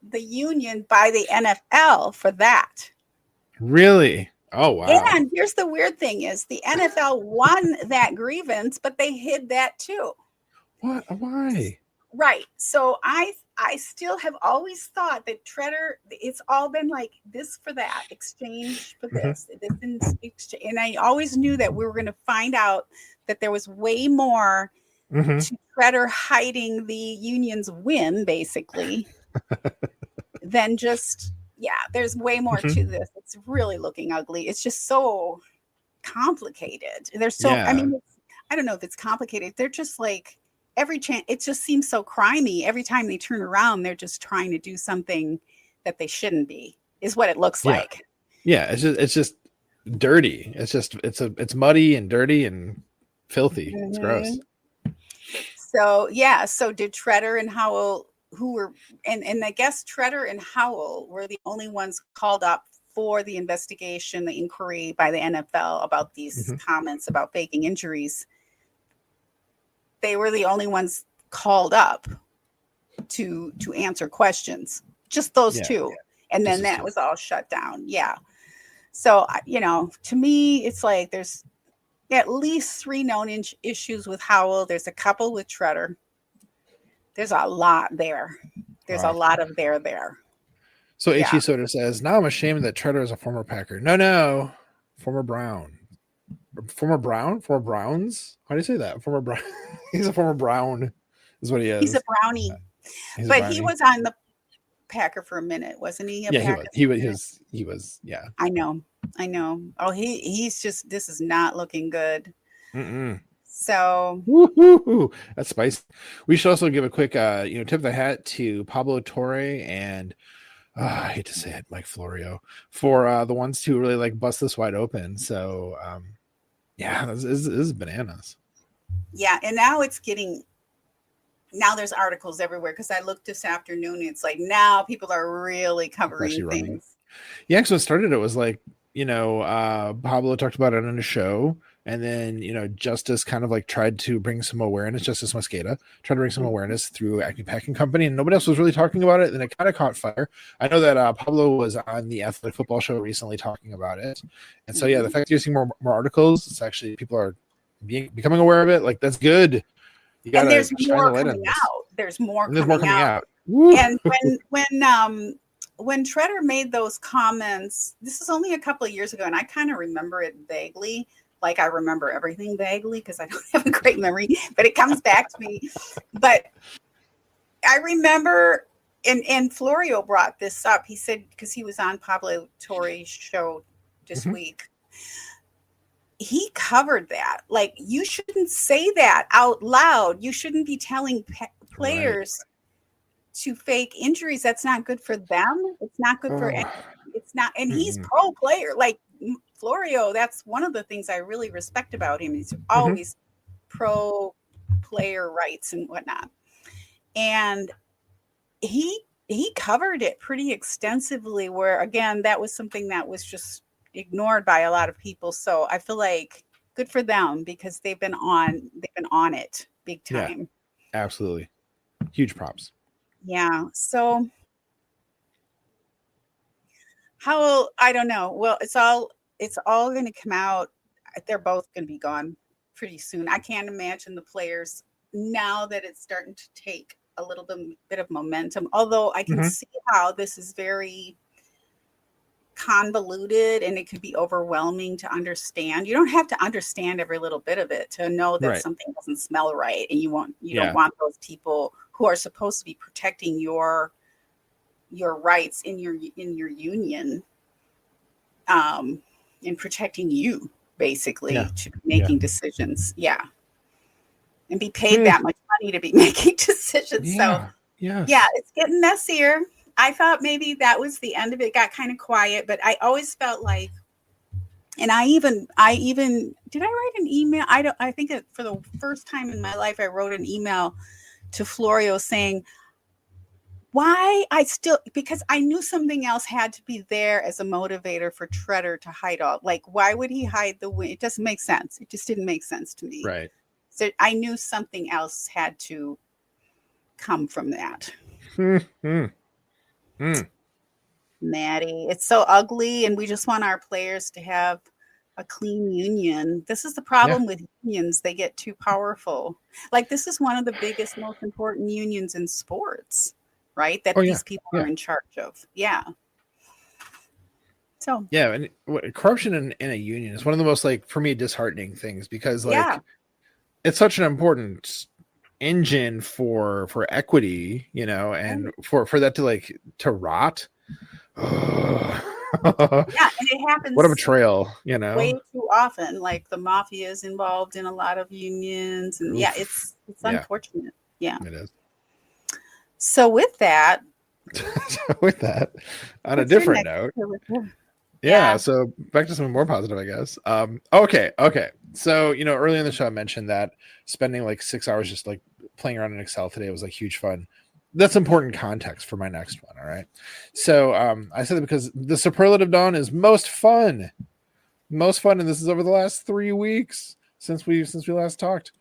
the union by the NFL for that. Really? Oh, wow. And here's the weird thing is the NFL won that grievance, but they hid that too. What? Why? Right. So I still have always thought that Tretter, it's all been like this for that, exchange for this, and I always knew that we were going to find out that there was way more to Tretter hiding the union's win, basically, than just, there's way more to this. It's really looking ugly. It's just so complicated. There's so, I mean, I don't know if it's complicated. They're just like, every chance, it just seems so crimey. Every time they turn around, they're just trying to do something that they shouldn't be, is what it looks like. Yeah, it's just dirty. It's muddy and dirty and filthy. It's gross. So so did Tretter and Howell, who were, and I guess Tretter and Howell were the only ones called up for the investigation, the inquiry by the NFL about these comments about faking injuries. They were the only ones called up to answer questions, just those two. And then that was all shut down. Yeah. So, to me, it's like there's at least 3 known issues with Howell. There's a couple with Tretter. There's a lot there. There's a lot of there. So H.E. Soder says, now I'm ashamed that Tretter is a former Packer. No, former Brown. Former Browns? How do you say that? Former Brown. He's a former Brown is what he is. He's a Brownie. He was on the Packer for a minute, wasn't he? He was. Yeah. I know. Oh, he's just, this is not looking good. So woo-hoo-hoo. That's spicy. We should also give a quick tip of the hat to Pablo Torre and I hate to say it, Mike Florio, for the ones who really like bust this wide open. So this is bananas. Yeah, and now there's articles everywhere, because I looked this afternoon. It's like now people are really covering things. Yeah, because what started it was like, Pablo talked about it on a show, and then, Justice kind of like tried to bring some awareness, Justice Mosqueda tried to bring some awareness through Acme Packing Company, and nobody else was really talking about it, and it kind of caught fire. I know that Pablo was on the Athletic Football Show recently talking about it. And so, the fact that you're seeing more articles, it's actually, people are becoming aware of it. Like, that's good. You gotta, and there's more coming out. There's more coming out. Woo. And when Tretter made those comments, this is only a couple of years ago, and I kind of remember it vaguely. Like I remember everything vaguely because I don't have a great memory, but it comes back to me. But I remember, and Florio brought this up. He said, because he was on Pablo Torre's show this week, he covered that. Like, you shouldn't say that out loud. You shouldn't be telling players to fake injuries. That's not good for them. It's not good for anyone. It's not, and he's pro player. Like Florio, that's one of the things I really respect about him. He's always pro player rights and whatnot. And he covered it pretty extensively, where again, that was something that was just ignored by a lot of people. So I feel like good for them because they've been on it big time. Yeah, absolutely. Huge props. Yeah. So Howell, I don't know. Well, it's all going to come out. They're both going to be gone pretty soon. I can't imagine the players now that it's starting to take a little bit of momentum, although I can see how this is very convoluted and it could be overwhelming to understand. You don't have to understand every little bit of it to know that something doesn't smell right, and you don't want those people who are supposed to be protecting your rights in your union and protecting you basically to be making decisions and be paid that much money to be making decisions. So it's getting messier. I thought maybe that was the end of it. It got kind of quiet, but I always felt like, and I even did I write an email? I think that for the first time in my life, I wrote an email to Florio saying why because I knew something else had to be there as a motivator for Tretter to hide all. Like, why would he hide the win? It doesn't make sense. It just didn't make sense to me. Right. So I knew something else had to come from that. Maddie, it's so ugly, and we just want our players to have a clean union. This is the problem with unions. They get too powerful. Like, this is one of the biggest, most important unions in sports, right? That these people are in charge of. Yeah. So. Yeah, and corruption in a union is one of the most, like, for me, disheartening things because, like, it's such an important engine for equity, you know, and for that to rot. And it happens. What a betrayal, you know. Way too often. Like, the mafia is involved in a lot of unions, and it's unfortunate. Yeah, it is. So with that, on a different note. So back to something more positive, I guess. Okay. So, you know, earlier in the show I mentioned that spending like 6 hours just like playing around in Excel today was like huge fun. That's important context for my next one. All right. So I said that because the superlative dawn is most fun. And this is over the last 3 weeks since we last talked.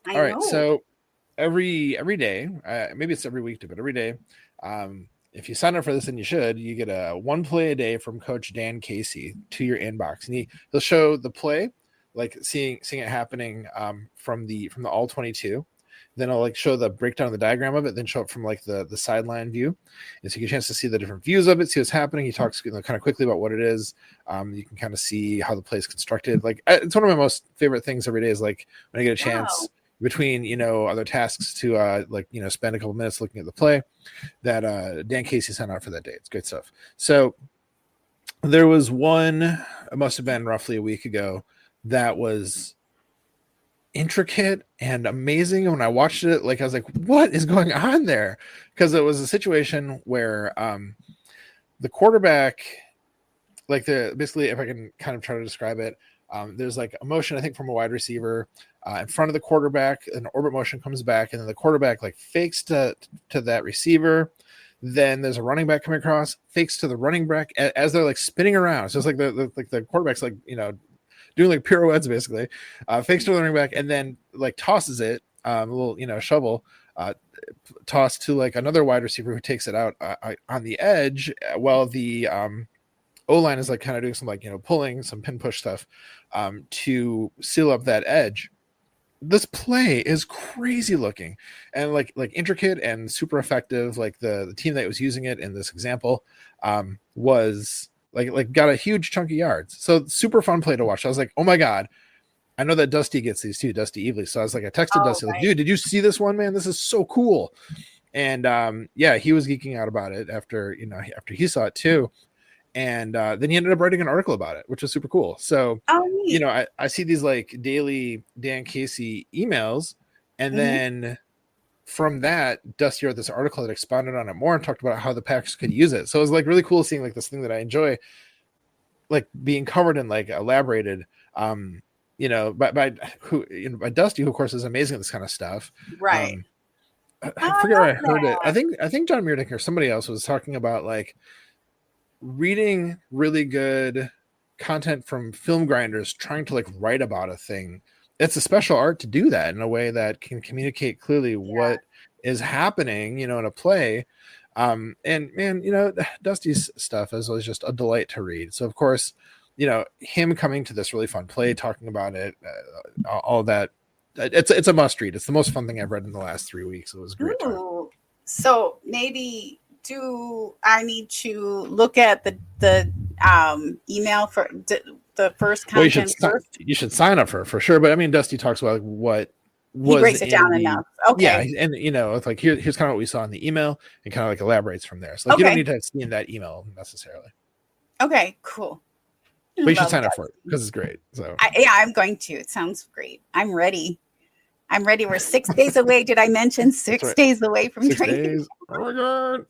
All right. So every day, maybe it's every week, but every day, if you sign up for this, and you get a one play a day from Coach Dan Casey to your inbox, and he'll show the play, like seeing it happening from the all 22. Then I'll like show the breakdown of the diagram of it, then show it from like the sideline view, and so you get a chance to see the different views of it, see what's happening. He talks kind of quickly about what it is. You can kind of see how the play is constructed. Like, it's one of my most favorite things every day is like when I get a chance between, you know, other tasks to like, you know, spend a couple minutes looking at the play that Dan Casey sent out for that day. It's great stuff. So there was one, it must have been roughly a week ago, that was intricate and amazing. When I watched it, like, I was like, what is going on there? Because it was a situation where the quarterback, like, basically, if I can kind of try to describe it, there's like a motion, I think, from a wide receiver in front of the quarterback, an orbit motion comes back, and then the quarterback like fakes to that receiver. Then there's a running back coming across, fakes to the running back as they're like spinning around. So it's like the quarterback's like, you know, doing like pirouettes basically, fakes to the running back, and then like tosses it, a little, you know, shovel toss to like another wide receiver who takes it out on the edge, while the O-line is like kind of doing some like, you know, pulling some pin push stuff to seal up that edge. this play is crazy looking and like intricate and super effective. Like the team that was using it in this example was like got a huge chunk of yards. So super fun play to watch. I was like, oh my God, I know that Dusty gets these too, Dusty Evely. So I was like, I texted Oh, Dusty, like, right. dude, did you see this one, man? This is so cool. And yeah, he was geeking out about it after he saw it too. And then he ended up writing an article about it, which was super cool. So, Oh, neat. I see these like daily Dan Casey emails, and then from that, Dusty wrote this article that expanded on it more and talked about how the Packers could use it. So it was like really cool seeing like this thing that I enjoy, like being covered and like elaborated, by Dusty, who of course is amazing at this kind of stuff. Right. I I forget where love I heard it. that. I think John Meredith or somebody else was talking about like reading really good content from film grinders trying to like write about a thing. It's a special art to do that in a way that can communicate clearly what is happening, in a play. And man, Dusty's stuff is always just a delight to read. So of course, him coming to this really fun play, talking about it, all that, it's a must read. It's the most fun thing I've read in the last 3 weeks. It was a great time. Ooh. So maybe do I need to look at the email for the first Well, content first? you should sign up for sure. But I mean, Dusty talks about like, what He was breaks it in down the enough. Okay. and it's like here's kind of what we saw in the email and kind of like elaborates from there. So like you don't Okay. need to see in that email necessarily, Okay. Cool. but you should Love sign up that. for it because it's great. So I'm going to. It sounds great. I'm ready. I'm ready. We're 6 days away. Did I mention that's 6 right. days away from 6 training? days. Oh my God.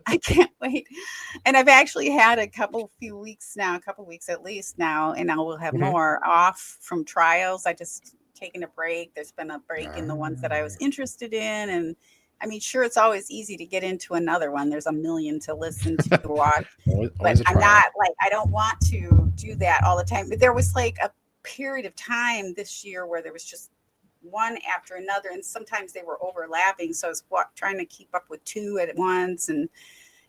I can't wait. And I've actually had a couple weeks at least now, and I will have more off from trials. I just taken a break. There's been a break in the ones that I was interested in. And I mean, sure, it's always easy to get into another one. There's a million to listen to, watch. But Always a I'm trial. not like, I don't want to do that all the time. But there was like a period of time this year where there was just one after another, and sometimes they were overlapping. So I was trying to keep up with two at once, and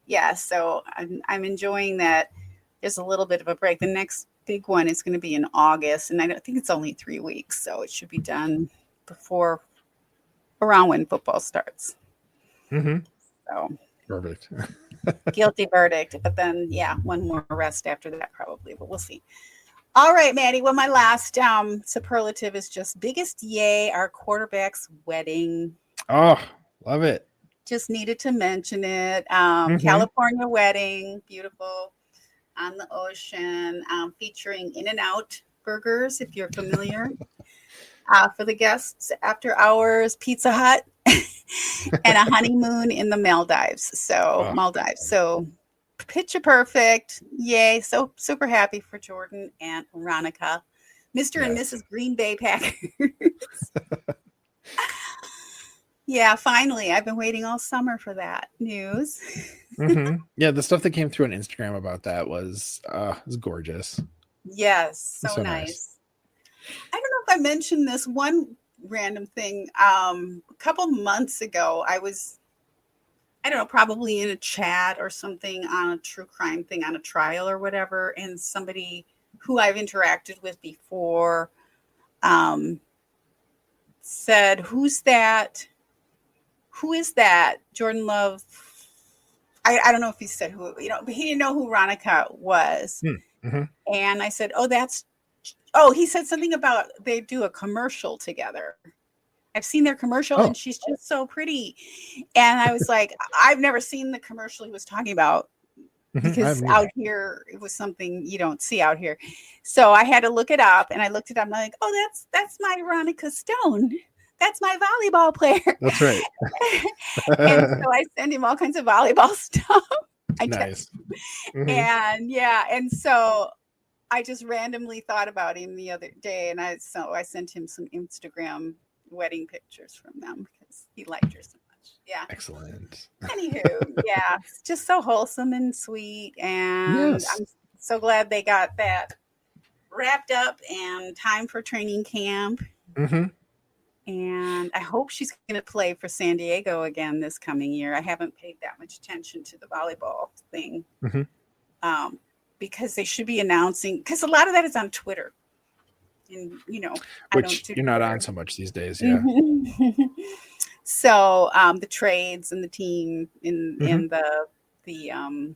yeah, so I'm enjoying that. There's a little bit of a break. The next big one is going to be in August, and I don't think it's only 3 weeks, so it should be done before around when football starts. So Perfect. guilty verdict, but then yeah, one more rest after that probably, but we'll see. All right, Maddie. Well, my last superlative is just biggest yay, our quarterback's wedding. Oh, love it. Just needed to mention it. California wedding, beautiful on the ocean, featuring In-N-Out burgers, if you're familiar. For the guests, after hours, Pizza Hut, and a honeymoon in the Maldives. So picture perfect. Yay. So super happy for Jordan and Veronica, Mr. and Mrs. Green Bay Packers. Yeah, finally. I've been waiting all summer for that news. Yeah, the stuff that came through on Instagram about that was gorgeous. Yes, so nice. I don't know if I mentioned this one random thing. A couple months ago, I don't know, probably in a chat or something on a true crime thing, on a trial or whatever, and somebody who I've interacted with before said, "Who's that? Who is that? Jordan Love." I don't know if he said who, but he didn't know who Veronica was. And I said, he said something about they do a commercial together. I've seen their commercial and she's just so pretty. And I was like, I've never seen the commercial he was talking about because out here it was something you don't see out here. So I had to look it up, and I looked it up. I'm like, oh, that's my Veronica Stone. That's my volleyball player. That's right. And so I send him all kinds of volleyball stuff. Nice. And yeah, and so I just randomly thought about him the other day, and I sent him some Instagram wedding pictures from them because he liked her so much. Yeah. Excellent. Anywho, yeah, it's just so wholesome and sweet, and I'm so glad they got that wrapped up and time for training camp. And I hope she's going to play for San Diego again this coming year. I haven't paid that much attention to the volleyball thing because they should be announcing, because a lot of that is on Twitter. and I don't Which do you're not Twitter. on so much these days. Yeah. Mhm. So the trades and the team in the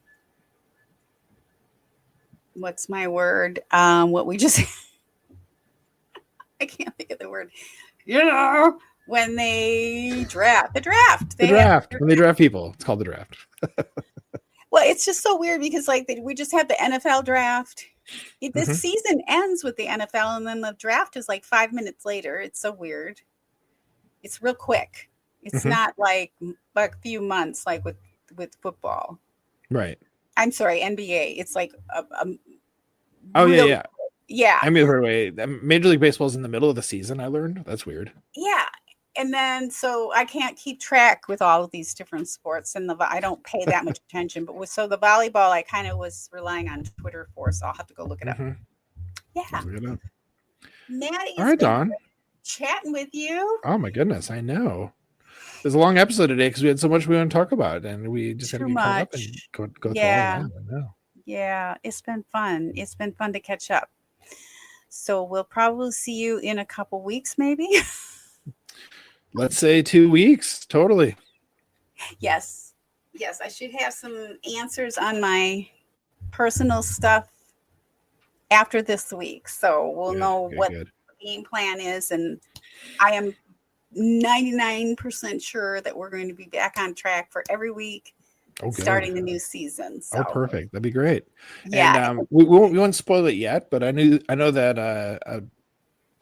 what's my word? What we just I can't think of the word. When they draft The they have draft. When they draft people, it's called the draft. well, it's just so weird because like we just had the NFL draft. This Mhm. season ends with the NFL, and then the draft is like 5 minutes later. It's so weird. It's real quick. It's Mhm. not like a few months like with football. Right. I'm sorry, NBA. It's like a Oh yeah, real yeah. yeah. I moved away. Major League Baseball's in the middle of the season. I learned that's weird. Yeah. And then so I can't keep track with all of these different sports, and I don't pay that much attention. But so the volleyball, I kind of was relying on Twitter for, so I'll have to go look it up. Mm-hmm. Yeah, Maddie, All it's right, been Dawn. great chatting with you. Oh my goodness, I know. There's a long episode today because we had so much we want to talk about, and we just had to Too get caught up and much. go through all Yeah, that. I know. yeah, it's been fun. It's been fun to catch up. So we'll probably see you in a couple weeks, maybe. Let's say 2 weeks. Totally. Yes, yes, I should have some answers on my personal stuff after this week, so we'll know what Good. the game plan is, and I am 99% sure that we're going to be back on track for every week starting the new season. So Perfect. That'd be great. yeah, And we won't spoil it yet, but I know that I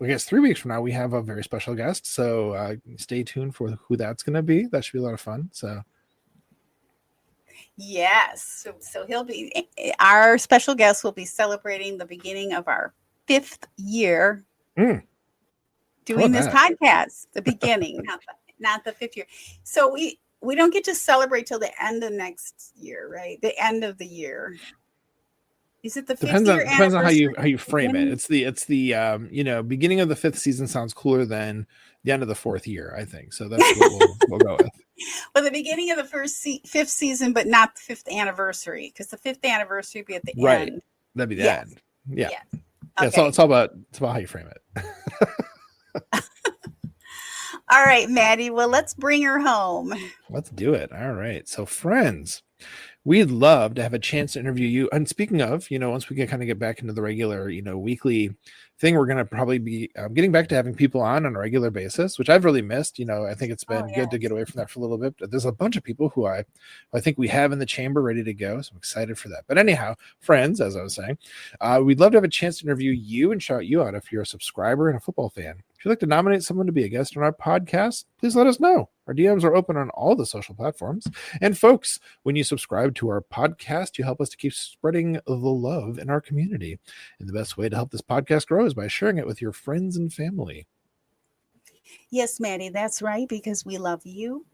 guess 3 weeks from now we have a very special guest. So stay tuned for who that's going to be. That should be a lot of fun. So yes, so he'll be our special guest. Will be celebrating the beginning of our 5th year doing this podcast. The beginning, not the 5th year. So we don't get to celebrate till the end of next year, right? The end of the year. Is it the 5th year anniversary? Depends on how you frame it. It's the beginning of the 5th season sounds cooler than the end of the 4th year, I think. So that's what we'll go with. Well, the beginning of the 5th season, but not the 5th anniversary, because the 5th anniversary would be at the end. That'd be the end. Yeah. Yes. Okay. Yeah, it's all about how you frame it. All right, Maddie. Well, let's bring her home. Let's do it. All right. So, friends, we'd love to have a chance to interview you. And speaking of, once we can kind of get back into the regular, weekly thing, we're going to probably be getting back to having people on a regular basis, which I've really missed. I think it's been good to get away from that for a little bit. But there's a bunch of people who I think we have in the chamber ready to go. So I'm excited for that. But anyhow, friends, as I was saying, we'd love to have a chance to interview you and shout you out if you're a subscriber and a football fan. If you'd like to nominate someone to be a guest on our podcast, please let us know. Our DMs are open on all the social platforms. And folks, when you subscribe to our podcast, you help us to keep spreading the love in our community. And the best way to help this podcast grow is by sharing it with your friends and family. Yes, Maddie, that's right, because we love you.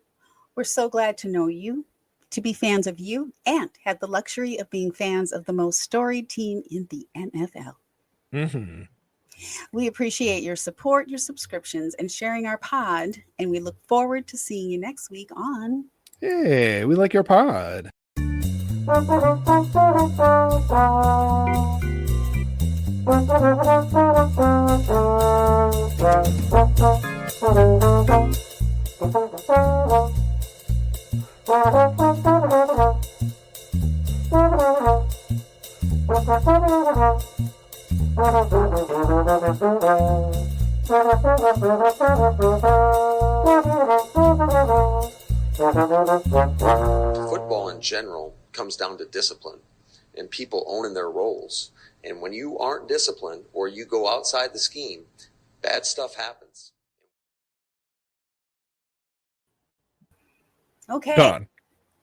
We're so glad to know you, to be fans of you, and have the luxury of being fans of the most storied team in the NFL. Mm-hmm. We appreciate your support, your subscriptions, and sharing our pod. And we look forward to seeing you next week on Hey, we like your pod. Football in general comes down to discipline and people owning their roles. And when you aren't disciplined or you go outside the scheme, bad stuff happens. Okay. Gone.